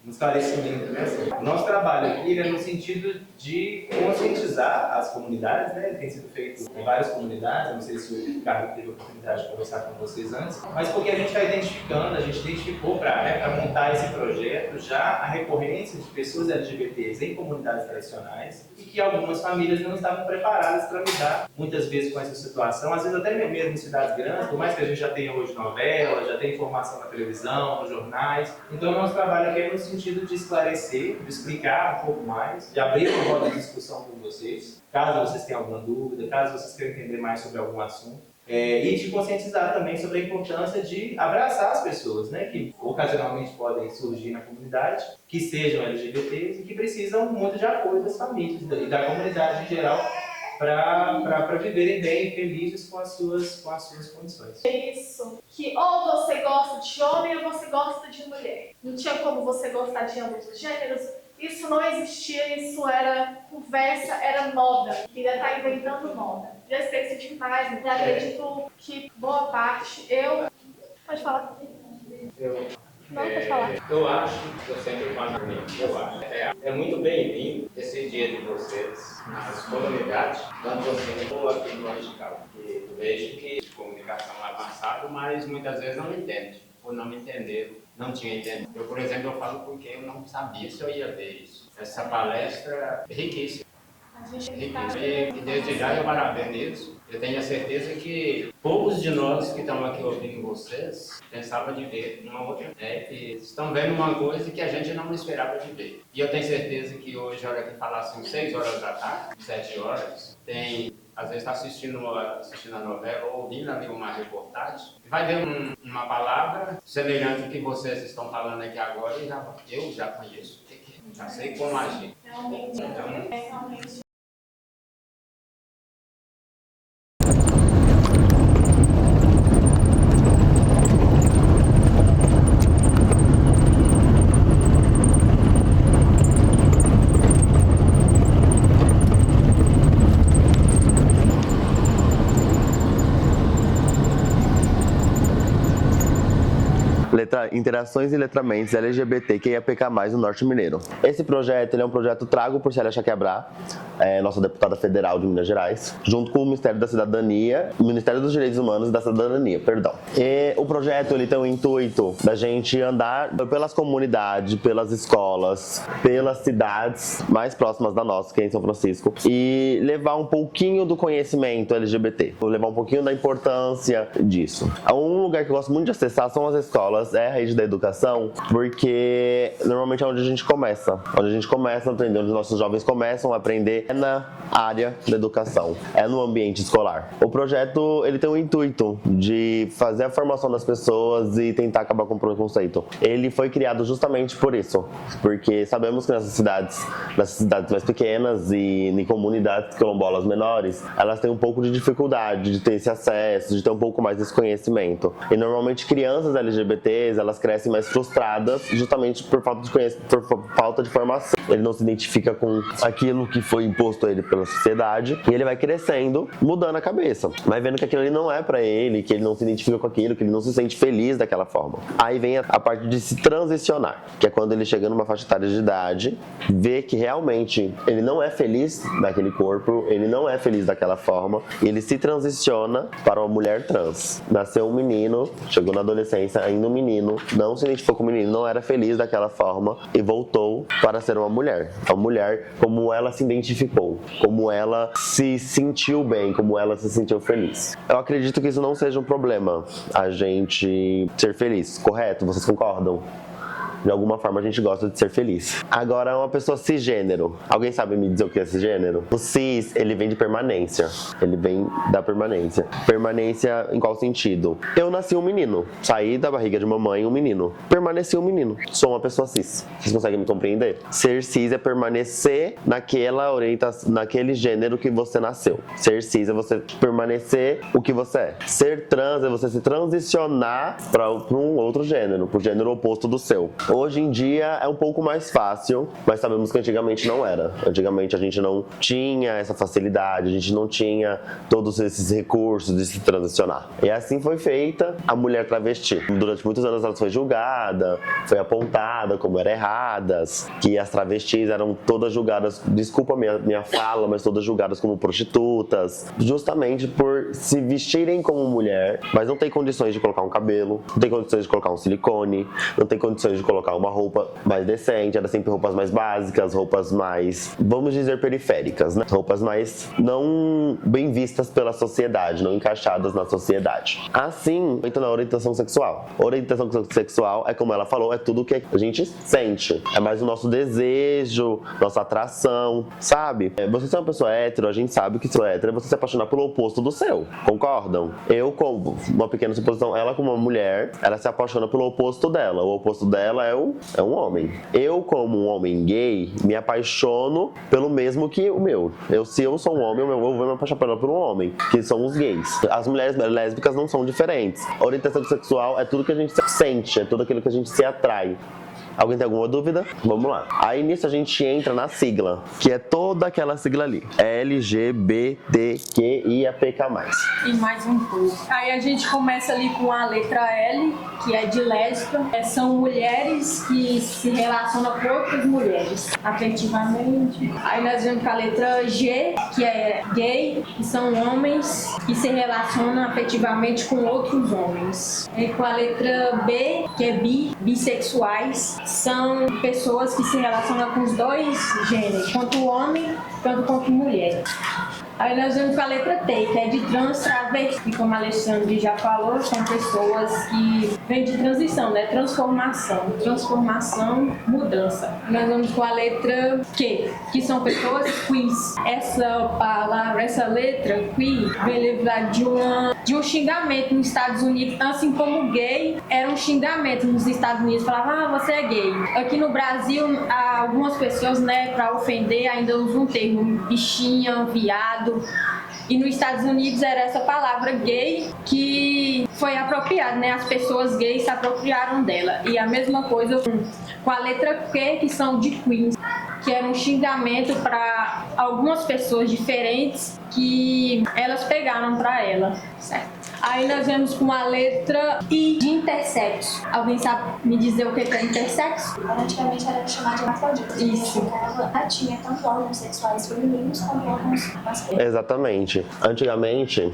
esclarecimento, né? O nosso trabalho aqui é no sentido de conscientizar as comunidades, né? Tem sido feito em várias comunidades, eu não sei se o Ricardo teve a oportunidade de conversar com vocês antes, mas porque a gente está identificando, a gente identificou para montar esse projeto já a recorrência de pessoas LGBTs em comunidades tradicionais e que algumas famílias não estavam preparadas para lidar muitas vezes com essa situação, às vezes até mesmo em cidades grandes, por mais que a gente já tenha hoje novela, já tenha informação na televisão, nos jornais. Então o nosso trabalho aqui é no sentido de esclarecer, de explicar um pouco mais, de abrir uma roda de discussão com vocês, caso vocês tenham alguma dúvida, caso vocês queiram entender mais sobre algum assunto, e de conscientizar também sobre a importância de abraçar as pessoas, né, que ocasionalmente podem surgir na comunidade, que sejam LGBTs e que precisam muito de apoio das famílias e da comunidade em geral para viverem bem, felizes com as suas condições. Isso, que ou você gosta de homem ou você gosta de mulher. Não tinha como você gostar de ambos os gêneros. Isso não existia, isso era conversa, era moda. Ainda está inventando moda. Já esqueci demais, mas acredito que boa parte, pode falar. Eu acho, eu sempre falo eu acho, é muito bem-vindo esse dia de vocês nas comunidades, tanto você como aqui no Radical. E eu vejo que a comunicação é avançada, mas muitas vezes não entende, ou não me entenderam, não tinha entendido. Eu, por exemplo, eu falo porque eu não sabia se eu ia ver isso. Essa palestra é riquíssima. E desde já eu parabenizo. Eu tenho a certeza que poucos de nós que estão aqui ouvindo vocês pensavam de ver uma outra, que estão vendo uma coisa que a gente não esperava de ver. E eu tenho certeza que hoje, a hora que falassem 6 horas da tarde, 7 horas, às vezes está assistindo a novela ou ouvindo ali uma reportagem, vai ver uma palavra semelhante ao que vocês estão falando aqui agora e eu já conheço, já sei como agir. Então, Interações e letramentos LGBTQIAPK+, no Norte Mineiro. Esse projeto ele é um projeto trago por Célia Chaquebrá, nossa deputada federal de Minas Gerais, junto com o Ministério da Cidadania, o Ministério dos Direitos Humanos e da Cidadania, perdão. E o projeto ele tem o intuito da gente andar pelas comunidades, pelas escolas, pelas cidades mais próximas da nossa, que é em São Francisco, e levar um pouquinho do conhecimento LGBT, levar um pouquinho da importância disso. Um lugar que eu gosto muito de acessar são as escolas, a rede da educação, porque normalmente é onde a gente começa a aprender, onde nossos jovens começam a aprender é na área da educação, é no ambiente escolar. O projeto ele tem o intuito de fazer a formação das pessoas e tentar acabar com o preconceito. Ele foi criado justamente por isso, porque sabemos que nessas cidades mais pequenas e em comunidades quilombolas menores, elas têm um pouco de dificuldade de ter esse acesso, de ter um pouco mais desse conhecimento. E normalmente crianças LGBTs, elas crescem mais frustradas justamente por falta de conhecimento, por falta de formação. Ele não se identifica com aquilo que foi imposto a ele pela sociedade e ele vai crescendo, mudando a cabeça. Vai vendo que aquilo ali não é pra ele, que ele não se identifica com aquilo, que ele não se sente feliz daquela forma. Aí vem a parte de se transicionar, que é quando ele chega numa faixa etária de idade, vê que realmente ele não é feliz daquele corpo, ele não é feliz daquela forma, e ele se transiciona para uma mulher trans. Nasceu um menino, chegou na adolescência ainda um menino, não se identificou como menino, não era feliz daquela forma e voltou para ser uma mulher. Uma mulher como ela se identificou, como ela se sentiu bem, como ela se sentiu feliz. Eu acredito que isso não seja um problema, a gente ser feliz, correto? Vocês concordam? De alguma forma a gente gosta de ser feliz. Agora, uma pessoa cisgênero. Alguém sabe me dizer o que é cisgênero? O cis, ele vem de permanência. Ele vem da permanência. Permanência em qual sentido? Eu nasci um menino. Saí da barriga de mamãe um menino. Permaneci um menino. Sou uma pessoa cis. Vocês conseguem me compreender? Ser cis é permanecer naquela orientação, naquele gênero que você nasceu. Ser cis é você permanecer o que você é. Ser trans é você se transicionar para um outro gênero, para o gênero oposto do seu. Hoje em dia é um pouco mais fácil, mas sabemos que antigamente não era. Antigamente a gente não tinha essa facilidade, a gente não tinha todos esses recursos de se transicionar. E assim foi feita a mulher travesti. Durante muitos anos ela foi julgada, foi apontada como eram erradas, que as travestis eram todas julgadas, desculpa minha fala, mas todas julgadas como prostitutas, justamente por se vestirem como mulher, mas não tem condições de colocar um cabelo, não tem condições de colocar um silicone, não tem condições de colocar uma roupa mais decente, era sempre roupas mais básicas, roupas mais, vamos dizer, periféricas, né? Roupas mais não bem vistas pela sociedade, não encaixadas na sociedade. Assim, entra na orientação sexual. Orientação sexual é, como ela falou, é tudo que a gente sente. É mais o nosso desejo, nossa atração, sabe? Você é uma pessoa hétero, a gente sabe que se é hétero é você se apaixonar pelo oposto do seu. Concordam? Eu, como uma pequena suposição, ela como uma mulher, ela se apaixona pelo oposto dela. O oposto dela é um homem. Eu, como um homem gay, me apaixono pelo mesmo que o meu. Se eu sou um homem, eu vou me apaixonar por um homem, que são os gays. As mulheres lésbicas não são diferentes. A orientação sexual é tudo que a gente sente, é tudo aquilo que a gente se atrai. Alguém tem alguma dúvida? Vamos lá. Aí nisso a gente entra na sigla, que é toda aquela sigla ali. LGBTQIAPK+. E mais um pouco. Aí a gente começa ali com a letra L, que é de lésbica. São mulheres que se relacionam com outras mulheres, afetivamente. Aí nós vemos com a letra G, que é gay, que são homens que se relacionam afetivamente com outros homens. E com a letra B, que é bissexuais, são pessoas que se relacionam com os dois gêneros, tanto homem quanto mulher. Aí nós vamos com a letra T, que é de trans, travesti. E como a Alexandre já falou, são pessoas que vêm de transição, né? Transformação, mudança. Nós vamos com a letra Q, que são pessoas queers. Essa palavra, essa letra queer, vem lembrar de um xingamento nos Estados Unidos, assim como gay era um xingamento nos Estados Unidos, falavam, você é gay. Aqui no Brasil, algumas pessoas, né, para ofender, ainda usam o termo bichinha, viado. E nos Estados Unidos era essa palavra gay que foi apropriada, né? As pessoas gays se apropriaram dela. E a mesma coisa com a letra Q, que são de queens, que era um xingamento para algumas pessoas diferentes que elas pegaram para ela, certo? Aí nós vemos com a letra I, de intersexo. Alguém sabe me dizer o que é intersexo? Antigamente era chamado de hermafrodita. Isso. Ela tinha tanto órgãos sexuais femininos como órgãos masculinos. Exatamente. Antigamente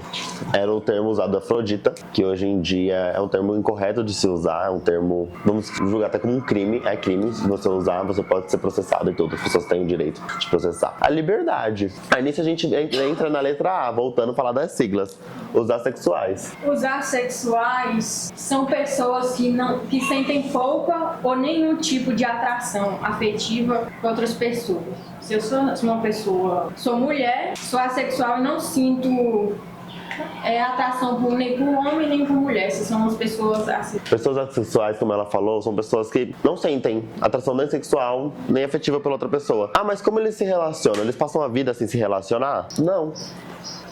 era o termo usado afrodita, que hoje em dia é um termo incorreto de se usar, é um termo, vamos julgar até como um crime, é crime. Se você usar, você pode ser processado e todas as pessoas têm o direito de processar. A liberdade. Aí nisso a gente entra na letra A, voltando a falar das siglas. Os assexuais. Os assexuais são pessoas que sentem pouca ou nenhum tipo de atração afetiva com outras pessoas. Se eu sou uma pessoa, sou mulher, sou assexual e não sinto atração nem por homem nem por mulher. Se são as pessoas assim. Pessoas assexuais, como ela falou, são pessoas que não sentem atração nem sexual nem afetiva pela outra pessoa. Ah, mas como eles se relacionam? Eles passam a vida sem se relacionar? Não.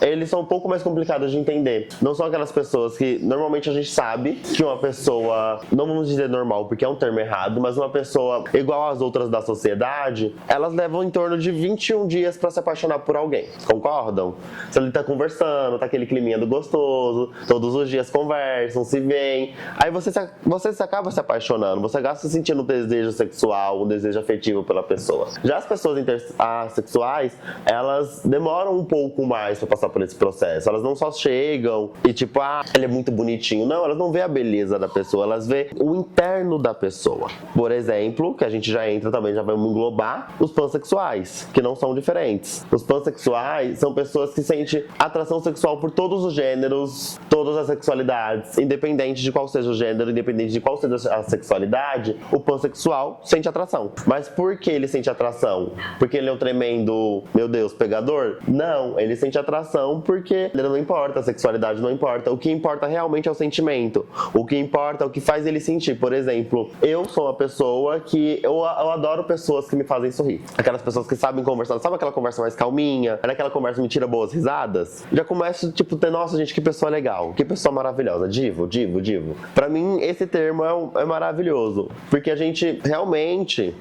Eles são um pouco mais complicados de entender. Não são aquelas pessoas que normalmente a gente sabe que uma pessoa, não vamos dizer normal porque é um termo errado, mas uma pessoa igual às outras da sociedade, elas levam em torno de 21 dias pra se apaixonar por alguém. Concordam? Se ele tá conversando, tá aquele climinha do gostoso, todos os dias conversam, se veem, aí você acaba se apaixonando, você acaba se sentindo um desejo sexual, um desejo afetivo pela pessoa. Já as pessoas assexuais, elas demoram um pouco mais pra passar por esse processo. Elas não só chegam e tipo, ele é muito bonitinho. Não, elas não vê a beleza da pessoa, elas vê o interno da pessoa. Por exemplo, que a gente já entra também, já vamos englobar, os pansexuais, que não são diferentes. Os pansexuais são pessoas que sentem atração sexual por todos os gêneros, todas as sexualidades, independente de qual seja o gênero, independente de qual seja a sexualidade, o pansexual sente atração. Mas por que ele sente atração? Porque ele é um tremendo, meu Deus, pegador? Não, ele sente atração porque ele não importa, a sexualidade não importa. O que importa realmente é o sentimento. O que importa é o que faz ele sentir. Por exemplo, eu sou uma pessoa que eu adoro pessoas que me fazem sorrir. Aquelas pessoas que sabem conversar, sabe aquela conversa mais calminha? Aquela conversa me tira boas risadas? Já começo, tipo, ter, nossa, gente, que pessoa legal, que pessoa maravilhosa. Divo. Pra mim, esse termo é maravilhoso, porque a gente realmente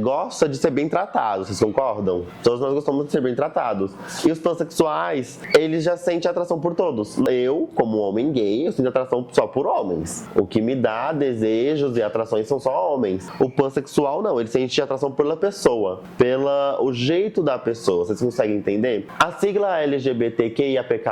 gosta de ser bem tratado, vocês concordam? Todos nós gostamos de ser bem tratados. E os pansexuais, eles já sentem atração por todos. Eu, como homem gay, eu sinto atração só por homens. O que me dá desejos e atrações são só homens. O pansexual não, ele sente atração pela pessoa, pelo jeito da pessoa. Vocês conseguem entender? A sigla LGBTQIAPK+,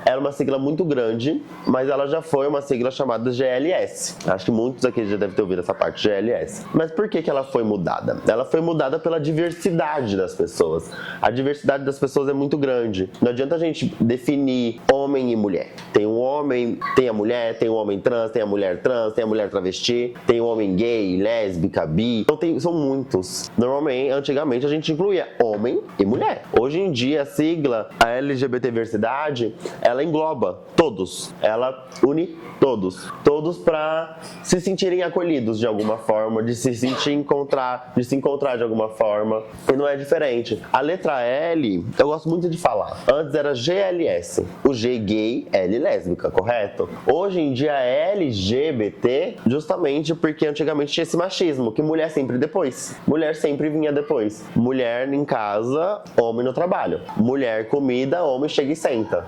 era uma sigla muito grande, mas ela já foi uma sigla chamada GLS. Acho que muitos aqui já devem ter ouvido essa parte, GLS. Mas por que ela foi mudada? Ela foi mudada pela diversidade das pessoas. A diversidade das pessoas é muito grande. Não adianta a gente definir homem e mulher. Tem um homem, tem a mulher, tem o homem trans, tem a mulher trans, tem a mulher travesti, tem o homem gay, lésbica, bi. Então são muitos. Normalmente, antigamente, a gente incluía homem e mulher. Hoje em dia, a sigla, a LGBT comunidade, ela engloba todos, ela une todos para se sentirem acolhidos de alguma forma, de se encontrar de alguma forma, e não é diferente. A letra L, eu gosto muito de falar, antes era GLS, o G gay, L lésbica, correto? Hoje em dia é LGBT, justamente porque antigamente tinha esse machismo, que mulher sempre depois, mulher sempre vinha depois, mulher em casa, homem no trabalho, mulher comida, homem chega e senta,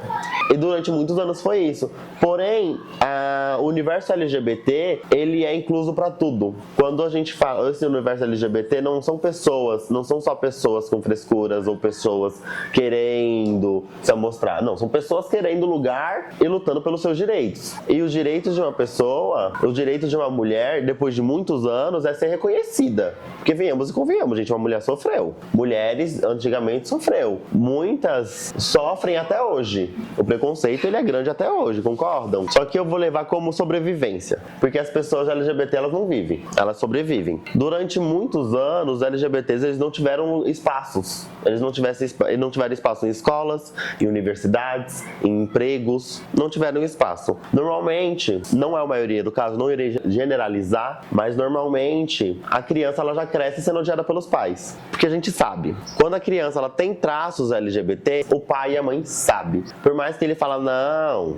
e durante muitos anos foi isso. Porém, o universo LGBT, ele é incluso para tudo. Quando a gente fala esse universo LGBT, não são só pessoas com frescuras ou pessoas querendo se mostrar. Não, são pessoas querendo lugar e lutando pelos seus direitos. E os direitos de uma pessoa, os direitos de uma mulher, depois de muitos anos, é ser reconhecida. Porque venhamos e convenhamos, gente, uma mulher sofreu. Mulheres antigamente sofreu. Muitas sofrem até hoje. O preconceito, ele é grande até hoje, concordam? Só que eu vou levar como sobrevivência, porque as pessoas LGBT, elas não vivem, elas sobrevivem. Durante muitos anos, os LGBTs, eles não tiveram espaços, eles não tiveram espaço em escolas, em universidades, em empregos, não tiveram espaço. Normalmente, não é a maioria do caso, não irei generalizar, mas normalmente a criança, ela já cresce sendo odiada pelos pais, porque a gente sabe, quando a criança, ela tem traços LGBT, o pai e a mãe sabem, por mais que ele fala não,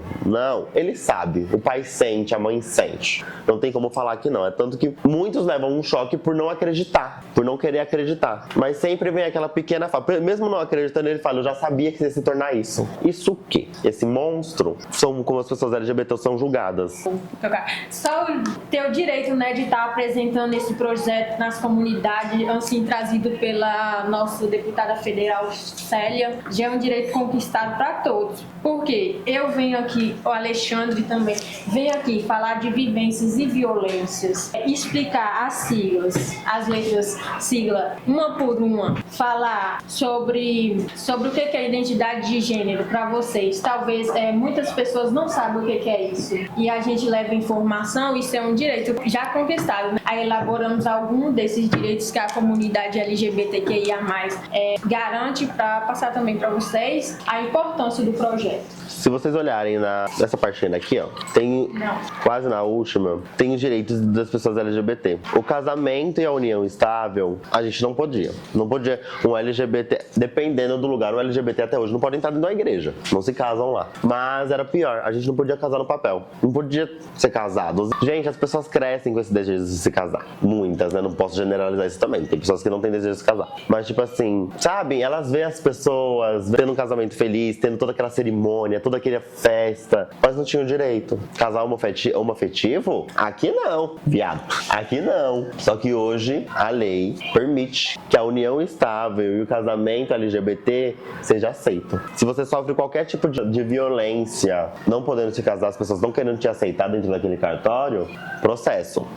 ele sabe, o pai sente, a mãe sente, não tem como falar que não, é tanto que muitos levam um choque por não acreditar, por não querer acreditar, mas sempre vem aquela pequena fala, mesmo não acreditando, ele fala, eu já sabia que você ia se tornar isso. Isso o quê? Esse monstro são como as pessoas LGBT são julgadas. Só ter o direito, né, de estar apresentando esse projeto nas comunidades, assim, trazido pela nossa deputada federal Célia, já é um direito conquistado para todos. Porque eu venho aqui, o Alexandre também, vem aqui falar de vivências e violências, explicar as siglas, as letras sigla, uma por uma, falar sobre o que é identidade de gênero para vocês. Talvez muitas pessoas não sabem o que é isso. E a gente leva informação, isso é um direito já conquistado. Aí elaboramos algum desses direitos que a comunidade LGBTQIA+, garante, para passar também para vocês a importância do projeto. Se vocês olharem nessa partinha aqui, ó, tem quase na última, tem os direitos das pessoas LGBT. O casamento e a união estável, a gente não podia. Não podia um LGBT, dependendo do lugar, um LGBT até hoje não pode entrar dentro da igreja. Não se casam lá. Mas era pior, a gente não podia casar no papel. Não podia ser casado. Gente, as pessoas crescem com esse desejo de se casar. Muitas, né? Não posso generalizar isso também. Tem pessoas que não têm desejo de se casar. Mas tipo assim, sabe? Elas veem as pessoas tendo um casamento feliz, tendo toda aquela cerimônia, toda aquela festa, mas não tinham direito. Casal homoafetivo? Aqui não, viado. Aqui não. Só que hoje a lei permite que a união estável e o casamento LGBT seja aceito. Se você sofre qualquer tipo de violência, não podendo se casar, as pessoas não querendo te aceitar dentro daquele cartório, processo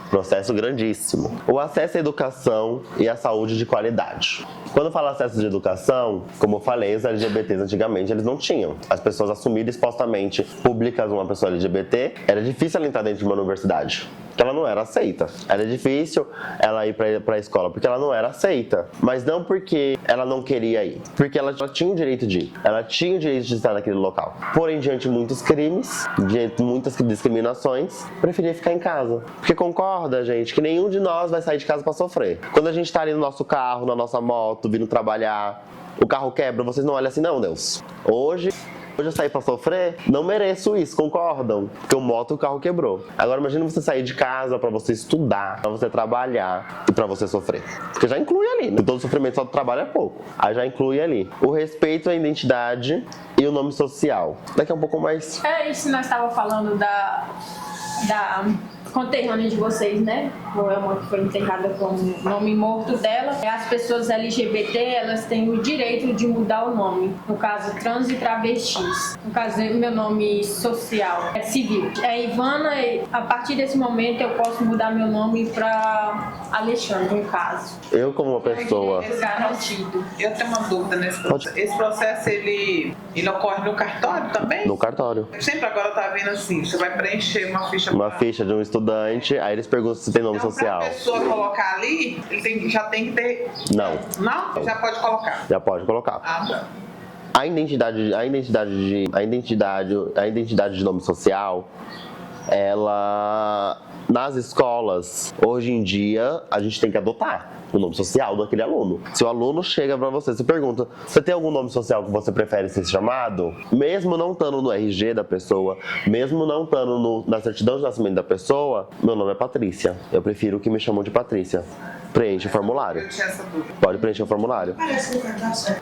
grandíssimo. O acesso à educação e à saúde de qualidade. Quando fala acesso de educação, como eu falei, os LGBTs antigamente eles não tinham. As pessoas assumiram expostamente públicas uma pessoa LGBT, era difícil ela entrar dentro de uma universidade, porque ela não era aceita. Era difícil ela ir pra escola, porque ela não era aceita. Mas não porque ela não queria ir, porque ela tinha o direito de ir. Ela tinha o direito de estar naquele local. Porém, diante de muitos crimes, diante de muitas discriminações, preferia ficar em casa. Porque concorda, gente, que nenhum de nós vai sair de casa pra sofrer. Quando a gente tá ali no nosso carro, na nossa moto, vindo trabalhar, o carro quebra, vocês não olham assim, não, Deus. Hoje eu saí pra sofrer, não mereço isso, concordam? Porque o moto e o carro quebrou. Agora imagina você sair de casa pra você estudar, pra você trabalhar e pra você sofrer. Porque já inclui ali, né? Todo sofrimento só do trabalho é pouco. Aí já inclui ali o respeito à identidade e o nome social. Daqui a um pouco mais. É isso que nós estávamos falando da conterrânea de vocês, né? Uma que foi enterrada com o nome morto dela. As pessoas LGBT, elas têm o direito de mudar o nome. No caso, trans e travestis. No caso, meu nome social é civil. É Ivana, e a partir desse momento eu posso mudar meu nome para Alexandre, no caso. Eu como uma pessoa... Garantido. Eu tenho uma dúvida nesse processo. Esse processo, ele ocorre no cartório também? No cartório. Sempre agora tá vindo assim, você vai preencher uma ficha. Uma ficha de um estudante, aí eles perguntam se tem nome social. Pra pessoa colocar ali, ele já tem que ter... Não. Não? Já pode colocar? Já pode colocar. Ah, tá. A identidade de nome social, ela, nas escolas, hoje em dia, a gente tem que adotar o nome social daquele aluno. Se o aluno chega pra você e pergunta, você tem algum nome social que você prefere ser chamado? Mesmo não estando no RG da pessoa, mesmo não estando na certidão de nascimento da pessoa, meu nome é Patrícia. Eu prefiro que me chamam de Patrícia. Preenche o formulário. Eu tinha essa dúvida. Pode preencher o formulário. Parece que no cadastro.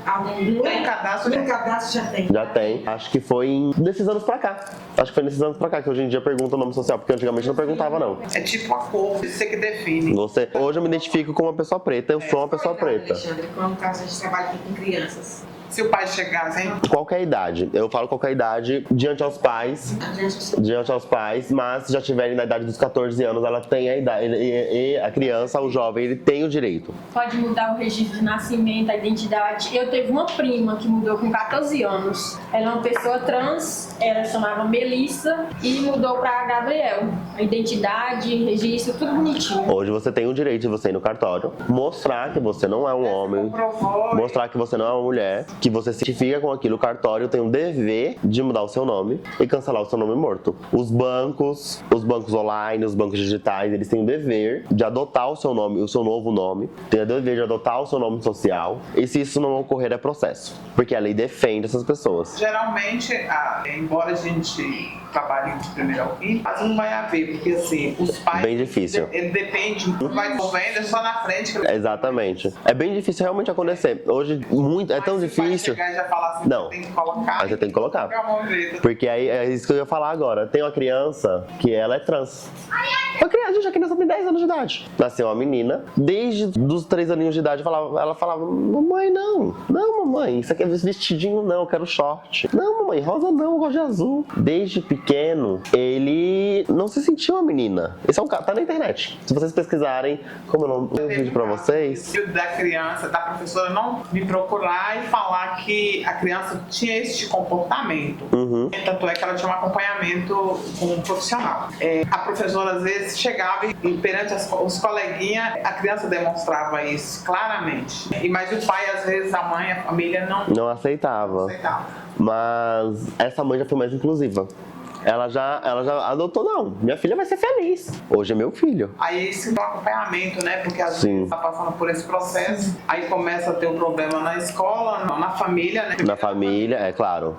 Tem cadastro? No cadastro já tem. Já tem. Acho que foi nesses anos pra cá. Que hoje em dia pergunta o nome social, porque antigamente não perguntava, não. É tipo a cor, você que define. Hoje eu me identifico como uma pessoa preta, eu sou uma pessoa preta. Alexandre, no caso a gente trabalha aqui com crianças. Se o pai chegasse, hein? Qualquer idade. Eu falo qualquer idade diante aos pais, mas se já tiverem na idade dos 14 anos, ela tem a idade. E a criança, o jovem, ele tem o direito. Pode mudar o registro de nascimento, a identidade. Eu teve uma prima que mudou com 14 anos. Ela é uma pessoa trans, ela chamava Melissa e mudou para Gabriel. A identidade, registro, tudo bonitinho. Hoje você tem o direito de você ir no cartório, mostrar que você não é um homem, mostrar que você não é uma mulher, que você se identifica com aquilo. O cartório tem o dever de mudar o seu nome e cancelar o seu nome morto. Os bancos online, os bancos digitais, eles têm o dever de adotar o seu nome, o seu novo nome, tem o dever de adotar o seu nome social, e se isso não ocorrer é processo, porque a lei defende essas pessoas. Geralmente, embora a gente trabalhe de primeiro ao quinto, mas não vai haver, porque assim, os pais... Bem difícil. Ele depende, vai correndo, é só na frente. Exatamente. É bem difícil realmente acontecer. Hoje, é tão difícil. Chegar e já falar assim, não. Tem que colocar. Aí você tem que colocar. Porque aí é isso que eu ia falar agora. Tem uma criança que ela é trans. A criança tem 10 anos de idade. Nasceu uma menina, desde os 3 aninhos de idade, ela falava, mamãe, não, mamãe, isso aqui é vestidinho, não, eu quero short. Não, mamãe, rosa não, rosa azul. Desde pequeno, ele não se sentiu uma menina. Esse é um caso, tá na internet. Se vocês pesquisarem, como eu não tenho vídeo pra vocês. Da criança, da professora não me procurar e falar que a criança tinha esse comportamento. Tanto é que ela tinha um acompanhamento com um profissional. A professora às vezes chegava e perante os coleguinhas, a criança demonstrava isso claramente. Mas o pai, às vezes, a mãe, a família não aceitava. Mas essa mãe já foi mais inclusiva. Ela já adotou, não, minha filha vai ser feliz. Hoje é meu filho. Aí isso é um acompanhamento, né? Porque às vezes tá passando por esse processo, aí começa a ter um problema na escola, na família, né? Na família, é claro.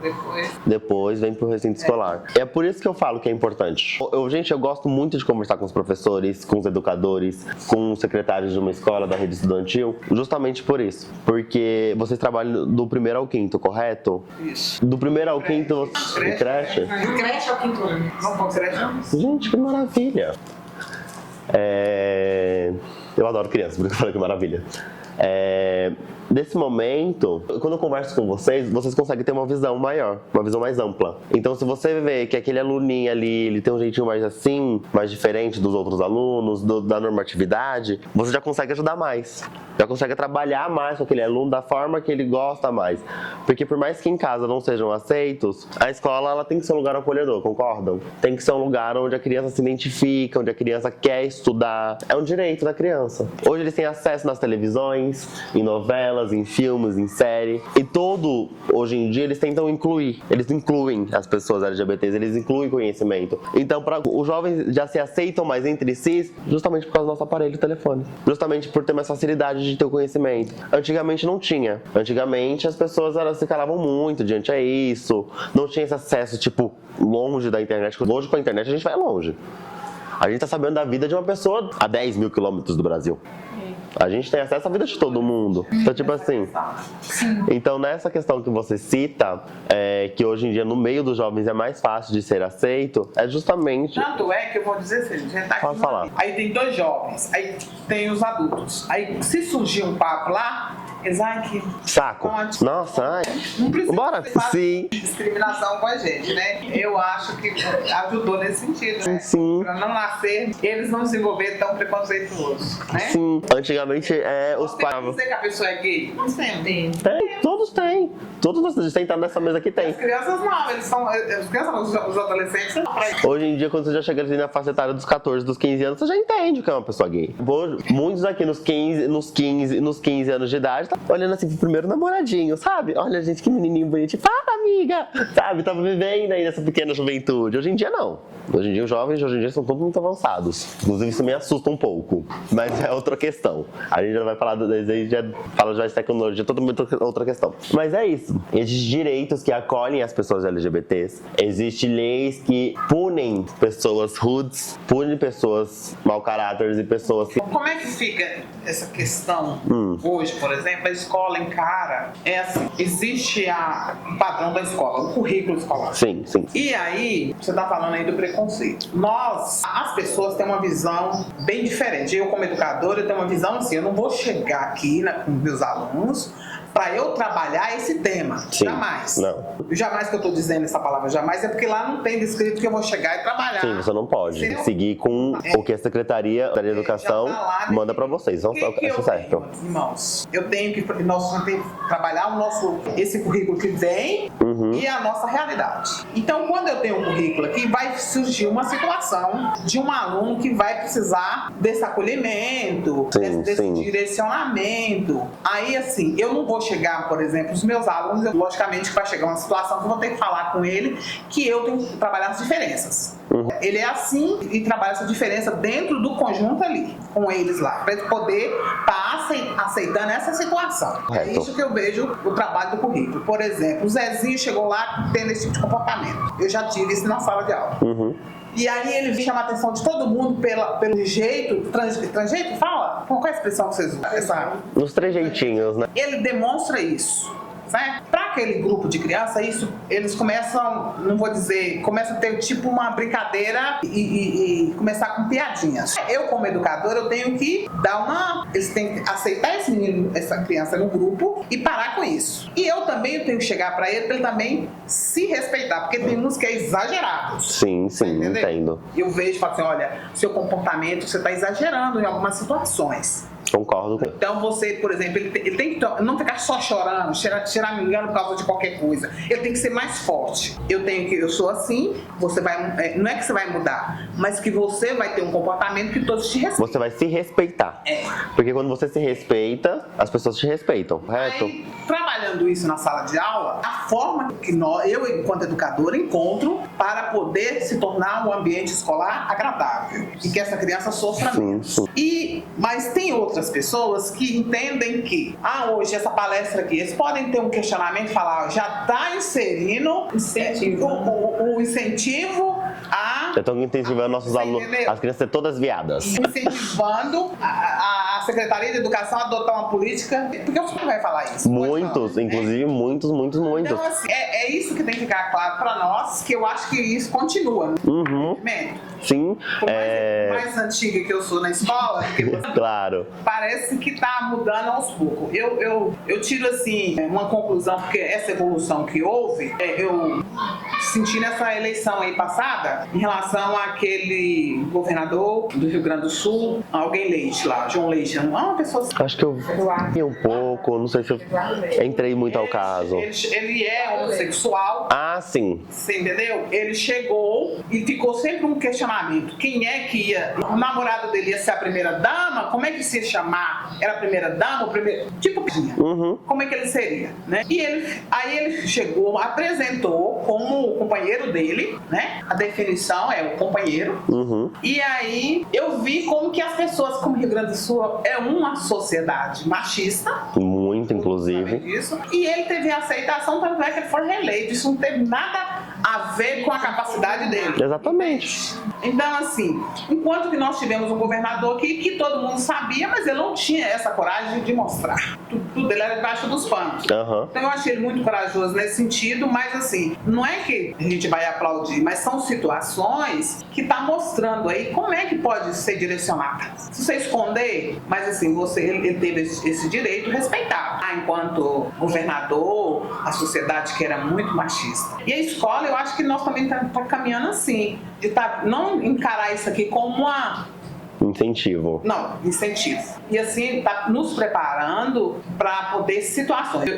Depois vem pro recinto escolar. É por isso que eu falo que é importante. Eu gosto muito de conversar com os professores, com os educadores, com os secretários de uma escola, da rede estudantil, justamente por isso. Porque vocês trabalham do primeiro ao quinto, correto? Isso. Do primeiro ao quinto, creche? Creche ao quinto ano. Vamos para creche? Gente, que maravilha. Eu adoro crianças, por isso que eu falei que maravilha. Nesse momento, quando eu converso com vocês conseguem ter uma visão maior, uma visão mais ampla. Então, se você vê que aquele aluninho ali, ele tem um jeitinho mais assim, mais diferente dos outros alunos, da normatividade, você já consegue ajudar mais. Já consegue trabalhar mais com aquele aluno da forma que ele gosta mais. Porque por mais que em casa não sejam aceitos, a escola ela tem que ser um lugar acolhedor, concordam? Tem que ser um lugar onde a criança se identifica, onde a criança quer estudar. É um direito da criança. Hoje eles têm acesso nas televisões, em novelas, em filmes, em série. E hoje em dia, eles tentam incluir. Eles incluem as pessoas LGBTs, eles incluem conhecimento. Então, os jovens já se aceitam mais entre si, justamente por causa do nosso aparelho de telefone. Justamente por ter mais facilidade de ter o conhecimento. Antigamente não tinha. Antigamente as pessoas elas se calavam muito diante a isso. Não tinha esse acesso, longe da internet. Hoje com a internet a gente vai longe. A gente tá sabendo da vida de uma pessoa a 10 mil quilômetros do Brasil. A gente tem acesso à vida de todo mundo. Então, assim. Então, nessa questão que você cita, que hoje em dia no meio dos jovens é mais fácil de ser aceito, é justamente. Tanto é que eu vou dizer assim, já tá aqui. Pode falar. Aí tem 2 jovens, aí tem os adultos. Aí se surgir um papo lá, que saco. Nossa, ai. Não precisa. Bora. Sim. Discriminação com a gente, né? Eu acho que ajudou nesse sentido, né? Sim. Pra não nascer, eles não se envolverem tão preconceituosos, né? Sim. Antigamente os pais. Você dizer que a pessoa é gay? Não sei. Todos Todos têm. Todos vocês sentados nessa mesa aqui tem. As crianças não, eles são. As crianças não, os adolescentes não. Hoje em dia, quando você já chega ali na faixa etária dos 14, dos 15 anos, você já entende o que é uma pessoa gay. Muitos aqui nos 15 anos de idade, tá olhando assim pro primeiro namoradinho, sabe? Olha, gente, que menininho bonitinho. Fala, amiga! Sabe? Tava vivendo aí nessa pequena juventude. Hoje em dia, não. Hoje em dia, os jovens hoje em dia são todos muito avançados. Inclusive, isso me assusta um pouco. Mas é outra questão. A gente já vai falar, aí já fala de tecnologia, totalmente outra questão. Mas é isso. Existem direitos que acolhem as pessoas LGBTs. Existem leis que punem pessoas rudes, punem pessoas mau caráteres e pessoas que... Como é que fica essa questão hoje, por exemplo, a escola encara, assim, existe o padrão da escola, o currículo escolar. Sim, sim. E aí, você está falando aí do preconceito. As pessoas têm uma visão bem diferente. Eu, como educadora, eu tenho uma visão assim, eu não vou chegar aqui com meus alunos para eu trabalhar esse tema. Sim, jamais. Não. Jamais que eu estou dizendo essa palavra jamais, é porque lá não tem descrito que eu vou chegar e trabalhar. Sim, você não pode seguir com o que a Secretaria da Educação manda para vocês. Isso é certo. Irmãos, nós temos que trabalhar esse currículo que vem e a nossa realidade. Então, quando eu tenho um currículo aqui, vai surgir uma situação de um aluno que vai precisar desse acolhimento, desse direcionamento. Aí, assim, eu não vou chegar, por exemplo, os meus alunos, logicamente vai chegar uma situação que eu vou ter que falar com ele que eu tenho que trabalhar as diferenças. Ele é assim e trabalha essa diferença dentro do conjunto ali, com eles lá, para ele poder estar aceitando essa situação. É isso que eu vejo o trabalho do currículo. Por exemplo, o Zezinho chegou lá tendo esse tipo de comportamento. Eu já tive isso na sala de aula. E aí ele chama a atenção de todo mundo pelo jeito, transjeito, fala? Qual é a expressão que vocês usam? Nos trejeitinhos, né? Ele demonstra isso. Para aquele grupo de criança, eles começam, não vou dizer, começam a ter tipo uma brincadeira e começar com piadinhas. Eu, como educadora, eu tenho que eles têm que aceitar esse menino, essa criança no grupo e parar com isso. E eu também tenho que chegar para ele também se respeitar, porque tem uns que é exagerado. Sim, entendo. Eu vejo e falo assim, olha, seu comportamento, você está exagerando em algumas situações. Concordo. Então você, por exemplo, ele tem que não ficar só chorando, choramingando por causa de qualquer coisa. Ele tem que ser mais forte. Eu sou assim, você vai, não é que você vai mudar, mas que você vai ter um comportamento que todos te respeitam. Você vai se respeitar. Porque quando você se respeita, as pessoas te respeitam, correto? Aí, trabalhando isso na sala de aula, a forma que eu, enquanto educadora, encontro para poder se tornar um ambiente escolar agradável e que essa criança sofra menos. Mas tem outras pessoas que entendem que hoje essa palestra aqui, eles podem ter um questionamento e falar, já está inserindo o incentivo a... Já estão incentivando nossos alunos, as crianças ser todas viadas. Incentivando a Secretaria de Educação a adotar uma política, porque o senhor vai falar isso. Muitos, inclusive muitos. Então, assim, é isso que tem que ficar claro para nós, que eu acho que isso continua. Sim. Por mais antiga que eu sou na escola, claro. Parece que está mudando aos poucos. Eu tiro assim uma conclusão, porque essa evolução que houve, eu senti nessa eleição aí passada, em relação àquele governador do Rio Grande do Sul, alguém Leite lá, João Leite, uma pessoa... Acho que eu vi um pouco, não sei se eu entrei muito ao caso. Ele é homossexual. Sim. Você entendeu? Ele chegou e ficou sempre um questionamento. Quem é que ia... O namorado dele ia ser a primeira dama? Como é que se ia chamar? Era a primeira dama? Tipo, como é que ele seria? Né? Aí ele chegou, apresentou como o companheiro dele, né? A definição é o companheiro. E aí eu vi como que as pessoas, como o Rio Grande do Sul é uma sociedade machista. Muito, inclusive. E ele teve a aceitação, tanto é que ele foi reeleito. Isso não teve nada a ver com a capacidade dele. Exatamente. Então, assim, enquanto que nós tivemos um governador aqui que todo mundo sabia, mas ele não tinha essa coragem de mostrar. Tudo dele era debaixo dos panos. Então eu achei ele muito corajoso nesse sentido, mas assim, não é que a gente vai aplaudir, mas são situações que tá mostrando aí como é que pode ser direcionada. Se você esconder, mas assim, ele teve esse direito respeitado. Enquanto governador, a sociedade que era muito machista. E a escola, eu acho que nós também tá caminhando assim, de não encarar isso aqui como Incentivo. Não, incentivo. E assim, tá nos preparando para poder situações.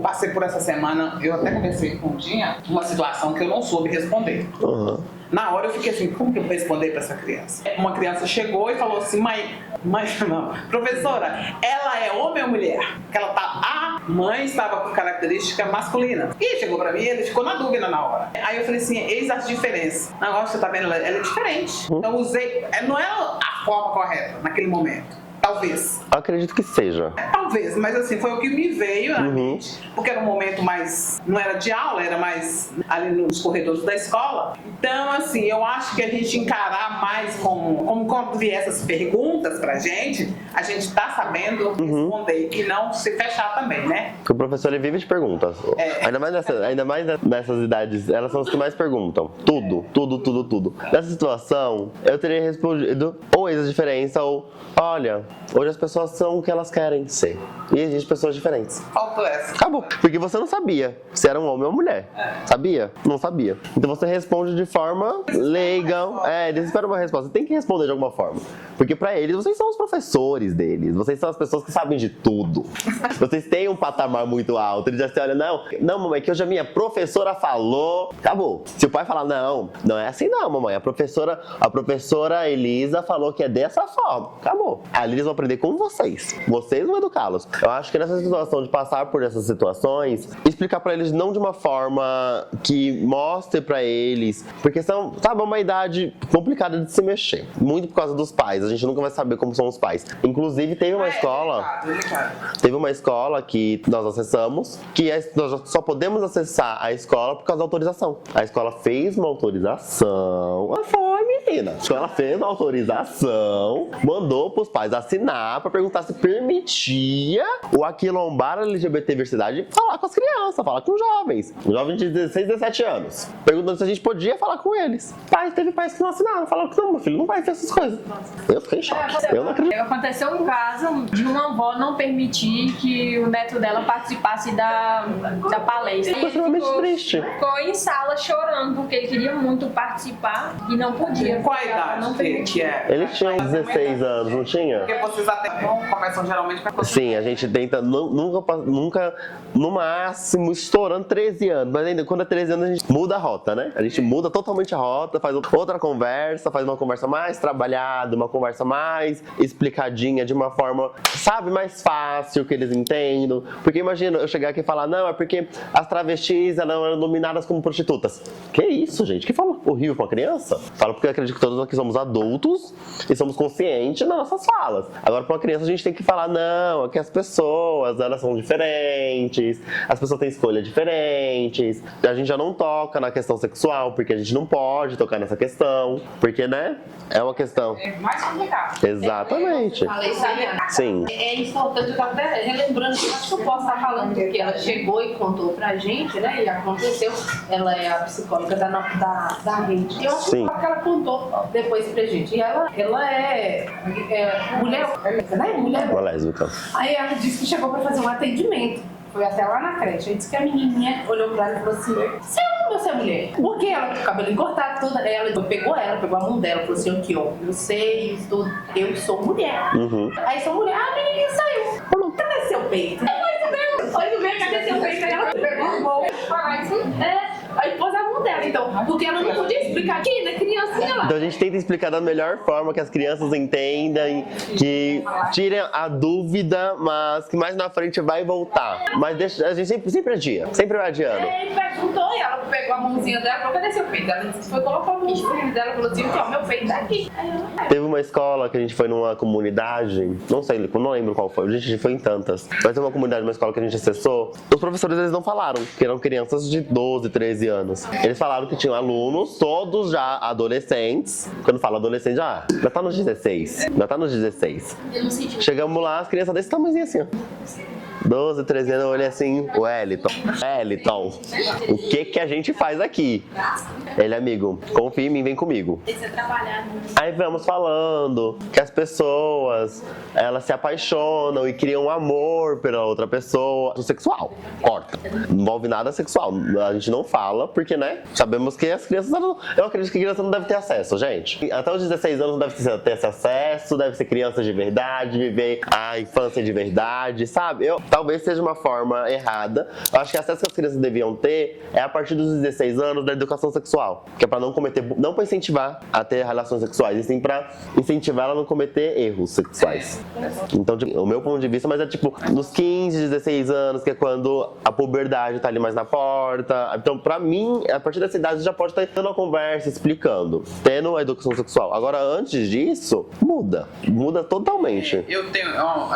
Passei por essa semana, eu até conversei com o Dinha, uma situação que eu não soube responder. Na hora eu fiquei assim, como que eu vou responder para essa criança? Uma criança chegou e falou assim, professora, ela é homem ou mulher? A mãe estava com característica masculina. E chegou para mim, ele ficou na dúvida na hora. Aí eu falei assim, eis as diferenças. Agora você tá vendo, ela é diferente. Então eu usei, não é a forma correta naquele momento. Talvez. Acredito que seja. Talvez, mas assim, foi o que me veio na mente, porque era um momento mais, não era de aula, era mais ali nos corredores da escola. Então, assim, eu acho que a gente encarar mais como quando vier essas perguntas pra gente, a gente tá sabendo responder e não se fechar também, né? Porque o professor, ele vive de perguntas. Ainda mais nessas idades, elas são as que mais perguntam. Tudo. Nessa situação, eu teria respondido ou eis a diferença ou, olha, hoje as pessoas são o que elas querem ser. E existem pessoas diferentes. Faltou essa. Acabou. Porque você não sabia se era um homem ou uma mulher. Sabia? Não sabia. Então você responde de forma leiga. Eles esperam uma resposta. Você tem que responder de alguma forma. Porque pra eles, vocês são os professores deles. Vocês são as pessoas que sabem de tudo. Vocês têm um patamar muito alto. Eles já se olham, não, mamãe, que hoje a minha professora falou. Acabou. Se o pai falar, não é assim não, mamãe. A professora Elisa falou que é dessa forma. Acabou. Ali eles vão aprender com vocês. Vocês vão educá-los. Eu acho que nessa situação de passar por essas situações, explicar pra eles não de uma forma que mostre pra eles, porque são, sabe, uma idade complicada de se mexer. Muito por causa dos pais. A gente nunca vai saber como são os pais. Inclusive, teve uma escola que nós acessamos, que nós só podemos acessar a escola por causa da autorização. A escola fez uma autorização. Foi, menina. A escola fez uma autorização, mandou pros pais assinar pra perguntar se permitia o aquilombar LGBT diversidade falar com as crianças, falar com os jovens. Jovens de 16, 17 anos. Perguntando se a gente podia falar com eles. Teve pais que não assinaram. Falaram que não, meu filho, não vai ter essas coisas. Eu fiquei em choque. Eu não acredito. Aconteceu um caso de uma avó não permitir que o neto dela participasse da palestra. Ficou extremamente triste. Ficou em sala chorando, porque ele queria muito participar e não podia. Qual a idade que é? Ele tinha 16 anos, não tinha? Porque vocês até começam geralmente com a Sim, a gente tenta nunca, no máximo, estourando 13 anos. Mas ainda, quando é 13 anos, a gente muda a rota, né? A gente muda totalmente a rota, faz outra conversa, faz uma conversa mais trabalhada, uma conversa mais explicadinha, de uma forma, sabe, mais fácil, que eles entendam. Porque imagina eu chegar aqui e falar, não, é porque as travestis eram dominadas como prostitutas. Que isso, gente? Que fala horrível pra uma criança? Fala porque eu acredito que todos aqui somos adultos e somos conscientes nas nossas falas. Agora, pra uma criança, a gente tem que falar, não, é que as pessoas, elas são diferentes, as pessoas têm escolhas diferentes, a gente já não toca na questão sexual, porque a gente não pode tocar nessa questão, porque, né, é uma questão... É mais complicado. Exatamente. Sim. É importante, eu estava até relembrando, acho que eu posso estar falando, porque ela chegou e contou pra gente, né, e aconteceu, ela é a psicóloga da rede. Eu acho que ela contou depois pra gente, e ela é mulher, né? Uma lésbica. Aí ela disse que chegou pra fazer um atendimento. Foi até lá na creche. Aí disse que a menininha olhou pra ela e falou assim: você é homem ou você é mulher? Porque ela com o cabelo encortado, toda ela pegou a mão dela e falou assim: aqui, ó, eu sou mulher. Aí sou mulher, a menininha saiu. Falou: cadê seu peito? Foi ver, cadê seu peito? Aí ela pegou a mão. Aí pôs a mão dela, então, porque ela não podia explicar aqui, né, criancinha lá. Então a gente tenta explicar da melhor forma que as crianças entendam, que tirem a dúvida, mas que mais na frente vai voltar. Mas a gente sempre adia, sempre vai adiando. Ele perguntou e ela pegou a mãozinha dela e falou: cadê seu peito? Ela disse que foi colocar o mão dela e falou assim: ó, meu peito tá aqui. Teve uma escola que a gente foi numa comunidade, não lembro qual foi, a gente foi em tantas, mas tem uma comunidade, uma escola que a gente acessou. Os professores, eles não falaram, que eram crianças de 12, 13 anos. Eles falaram que tinham alunos, todos já adolescentes. Quando fala adolescente, já tá nos 16. Já tá nos 16. Chegamos lá, as crianças desse tamanhozinho assim, ó. 12, 13 anos, eu olhei assim, Wellington, o que a gente faz aqui? Ele, amigo, confia em mim, vem comigo. Aí vamos falando que as pessoas, elas se apaixonam e criam um amor pela outra pessoa. O sexual, corta. Não envolve nada sexual. A gente não fala, porque, né, sabemos que as crianças eu acredito que criança não deve ter acesso, gente. Até os 16 anos não deve ter esse acesso, deve ser criança de verdade, viver a infância de verdade, sabe? Talvez seja uma forma errada. Eu acho que o acesso que as crianças deviam ter é a partir dos 16 anos da educação sexual, que é pra não cometer, não pra incentivar a ter relações sexuais, e sim pra incentivar ela a não cometer erros sexuais. Então, o meu ponto de vista, mas é tipo, nos 15, 16 anos, que é quando a puberdade tá ali mais na porta. Então, pra mim, a partir dessa idade, já pode estar tendo uma conversa, explicando, tendo a educação sexual. Agora, antes disso, muda totalmente. Eu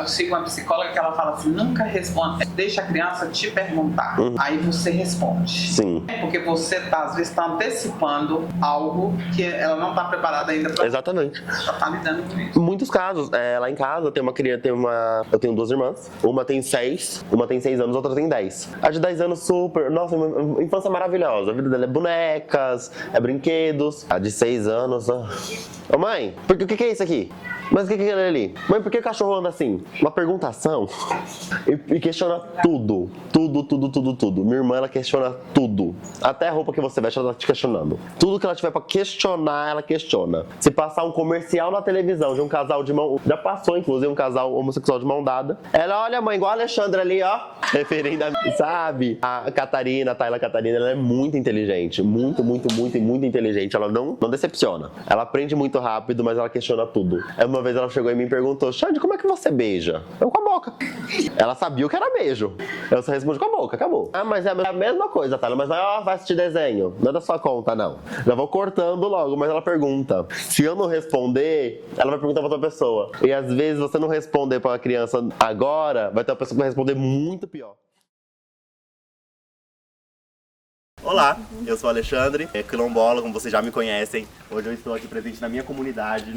sigo uma psicóloga que ela fala assim, nunca responde, deixa a criança te perguntar, aí você responde. Sim. Porque você às vezes está antecipando algo que ela não está preparada ainda para. Exatamente. Ela tá lidando com isso. Em muitos casos, lá em casa eu tenho 2 irmãs, uma tem 6 anos, outra tem 10. A de 10 anos nossa, uma infância maravilhosa, a vida dela é bonecas, é brinquedos. A de 6 anos, ô mãe, o que é isso aqui? Mas o que é ali? Mãe, por que o cachorro anda assim? Uma perguntação e questiona tudo. Minha irmã, ela questiona tudo. Até a roupa que você veste, ela tá te questionando. Tudo que ela tiver pra questionar, ela questiona. Se passar um comercial na televisão de um casal de mão... Já passou, inclusive, um casal homossexual de mão dada. Ela, olha, mãe, igual a Alexandra ali, ó. Referindo a... Sabe? A Tayla Catarina, ela é muito inteligente. Muito inteligente. Ela não decepciona. Ela aprende muito rápido, mas ela questiona tudo. Uma vez ela chegou em mim e perguntou, Xande, como é que você beija? Eu, com a boca. Ela sabia o que era beijo. Eu só respondi com a boca, acabou. Ah, mas é a mesma coisa, Tayla. Mas vai assistir desenho. Não é da sua conta, não. Já vou cortando logo, mas ela pergunta. Se eu não responder, ela vai perguntar pra outra pessoa. E às vezes você não responder pra criança agora, vai ter uma pessoa que vai responder muito pior. Olá, eu sou o Alexandre, quilombola, como vocês já me conhecem. Hoje eu estou aqui presente na minha comunidade,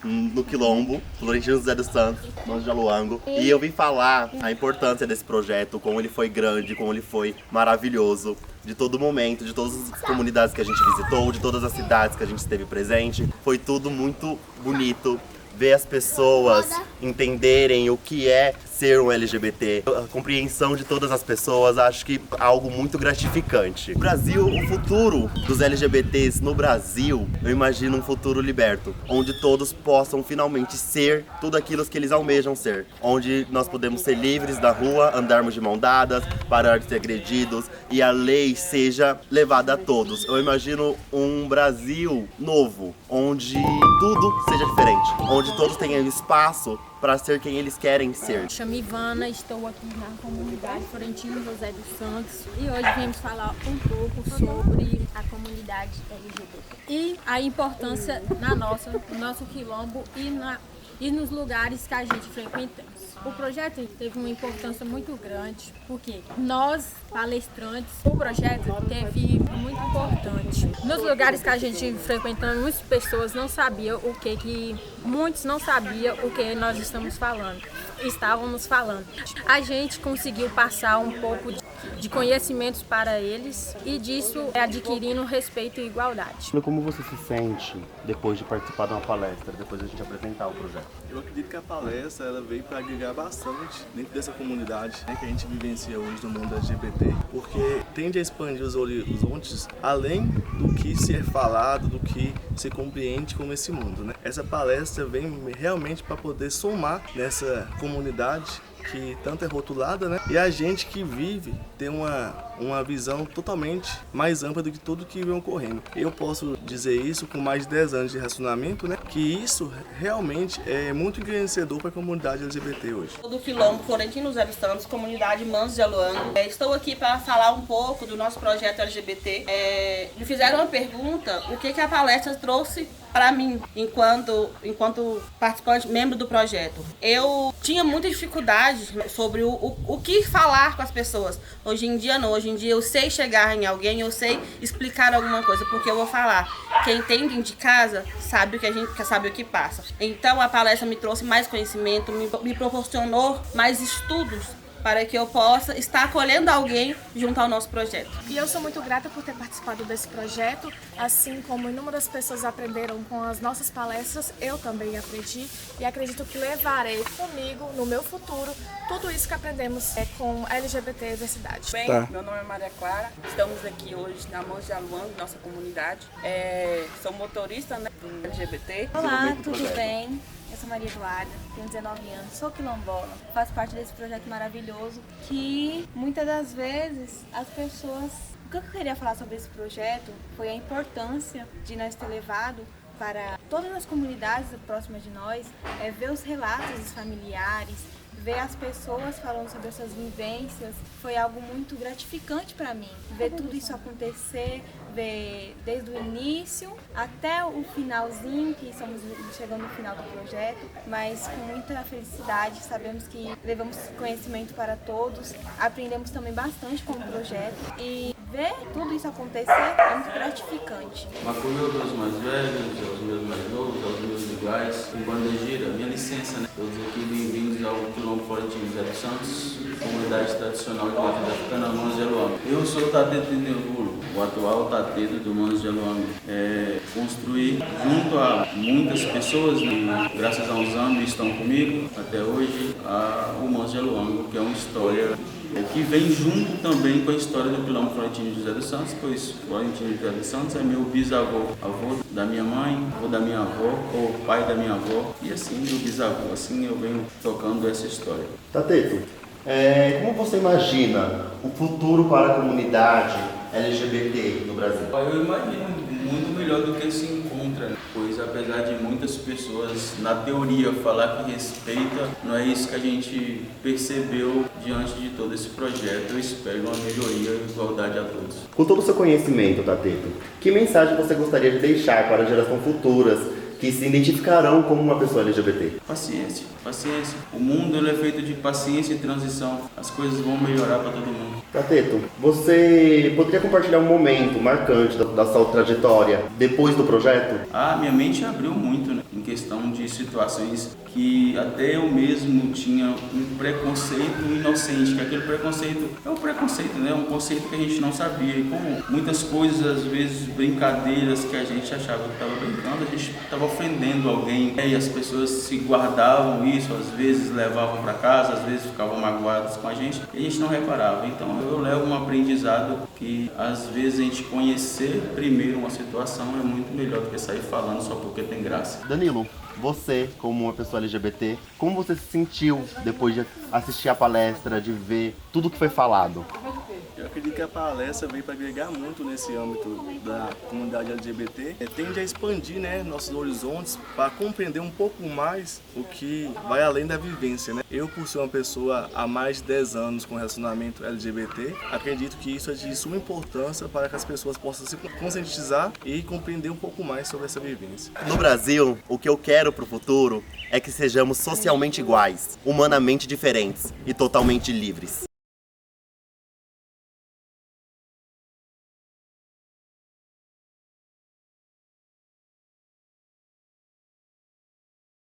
no Quilombo, Florentino José dos Santos, Monte de Aluango. E eu vim falar a importância desse projeto, como ele foi grande, como ele foi maravilhoso, de todo momento, de todas as comunidades que a gente visitou, de todas as cidades que a gente esteve presente. Foi tudo muito bonito. Ver as pessoas entenderem o que é ser um LGBT, a compreensão de todas as pessoas, acho que é algo muito gratificante. O Brasil, o futuro dos LGBTs no Brasil, eu imagino um futuro liberto, onde todos possam finalmente ser tudo aquilo que eles almejam ser, onde nós podemos ser livres da rua, andarmos de mão dadas, parar de ser agredidos e a lei seja levada a todos. Eu imagino um Brasil novo, onde tudo seja diferente, onde todos tenham espaço para ser quem eles querem ser. Chamo Ivana, estou aqui na comunidade Florentino José dos Santos e hoje viemos falar um pouco sobre a comunidade LGBT e a importância no nosso quilombo e nos lugares que a gente frequentamos. O projeto teve uma importância muito grande, porque nós, palestrantes, o projeto teve muito importante. Nos lugares que a gente frequentamos, muitas pessoas não sabiam muitos não sabiam o que nós estávamos falando. A gente conseguiu passar um pouco de conhecimentos para eles e disso adquirindo respeito e igualdade. Como você se sente depois de participar de uma palestra, depois de a gente apresentar o projeto? Eu acredito que a palestra ela veio para agregar bastante dentro dessa comunidade, né, que a gente vivencia hoje no mundo LGBT, porque tende a expandir os horizontes além do que se é falado, do que se compreende como esse mundo, né? Essa palestra vem realmente para poder somar nessa comunidade que tanto é rotulada, né? E a gente que vive tem uma visão totalmente mais ampla do que tudo que vem ocorrendo. Eu posso dizer isso com mais de 10 anos de relacionamento, né? Que isso realmente é muito engrandecedor para a comunidade LGBT hoje. Do Quilombo Florentino José dos Santos, comunidade Monte de Aluango. Estou aqui para falar um pouco do nosso projeto LGBT. Me fizeram uma pergunta, o que a palestra trouxe para mim, enquanto participante, membro do projeto. Eu tinha muita dificuldade sobre o que falar com as pessoas. Hoje em dia não, hoje em dia eu sei chegar em alguém, eu sei explicar alguma coisa, porque eu vou falar. Quem entende de casa sabe o que passa. Então a palestra me trouxe mais conhecimento, me proporcionou mais estudos para que eu possa estar acolhendo alguém junto ao nosso projeto. E eu sou muito grata por ter participado desse projeto, assim como inúmeras pessoas aprenderam com as nossas palestras, eu também aprendi e acredito que levarei comigo no meu futuro tudo isso que aprendemos com LGBT Diversidade. Bem, meu nome é Maria Clara, estamos aqui hoje na Mãos de Aluano, nossa comunidade. Sou motorista, né, do LGBT. Olá, tudo bem? Eu sou Maria Eduarda, tenho 19 anos, sou quilombola, faço parte desse projeto maravilhoso que muitas das vezes as pessoas... O que eu queria falar sobre esse projeto foi a importância de nós ter levado para todas as comunidades próximas de nós, ver os relatos dos familiares, ver as pessoas falando sobre as suas vivências, foi algo muito gratificante para mim. Ver tudo isso acontecer, ver desde o início até o finalzinho, que estamos chegando no final do projeto, mas com muita felicidade, sabemos que levamos conhecimento para todos, aprendemos também bastante com o projeto e ver tudo isso acontecer é muito gratificante. Macumeu aos mais velhos, aos meus mais novos, aos meus iguais, em Bandegira, minha licença, né? Todos aqui bem-vindos ao Quilombo Florentino José dos Santos, comunidade tradicional de Mata da Africana, Manos de Aluano. Eu sou o Tateto de Nervulo, o atual Tateto do Manos de Aluano. Construí junto a muitas pessoas, né? Graças a uns anos estão comigo até hoje, o Manos de Aluano, que é uma história que vem junto também com a história do Quilombo Florentino José dos Santos, pois Florentino José dos Santos é meu bisavô, avô da minha mãe, avô da minha avó, ou pai da minha avó, e assim do bisavô. Assim eu venho tocando essa história. Tateto, como você imagina o futuro para a comunidade LGBT no Brasil? Eu imagino muito melhor do que se encontra, pois apesar de muitas pessoas na teoria falar que respeita, não é isso que a gente percebeu diante de todo esse projeto. Eu espero uma melhoria e igualdade a todos. Com todo o seu conhecimento, Tateto, que mensagem você gostaria de deixar para a geração futuras que se identificarão como uma pessoa LGBT? Paciência, paciência. O mundo ele é feito de paciência e transição. As coisas vão melhorar para todo mundo. Tateto, você poderia compartilhar um momento marcante da sua trajetória depois do projeto? Minha mente abriu muito, né, em questão de situações que até eu mesmo tinha um preconceito inocente, que aquele preconceito é um preconceito, né? Um conceito que a gente não sabia. E como muitas coisas, às vezes, brincadeiras que a gente achava que estava brincando, a gente estava ofendendo alguém. E as pessoas se guardavam isso, às vezes levavam para casa, às vezes ficavam magoadas com a gente e a gente não reparava. Então eu levo um aprendizado que às vezes a gente conhecer primeiro uma situação é muito melhor do que sair falando só porque tem graça. Danilo, você, como uma pessoa LGBT, como você se sentiu depois de assistir a palestra, de ver tudo que foi falado? Eu acredito que a palestra veio para agregar muito nesse âmbito da comunidade LGBT. Tende a expandir, né, nossos horizontes para compreender um pouco mais o que vai além da vivência, né? Eu, por ser uma pessoa há mais de 10 anos com relacionamento LGBT, acredito que isso é de suma importância para que as pessoas possam se conscientizar e compreender um pouco mais sobre essa vivência. No Brasil, o que eu quero para o futuro é que sejamos socialmente iguais, humanamente diferentes e totalmente livres.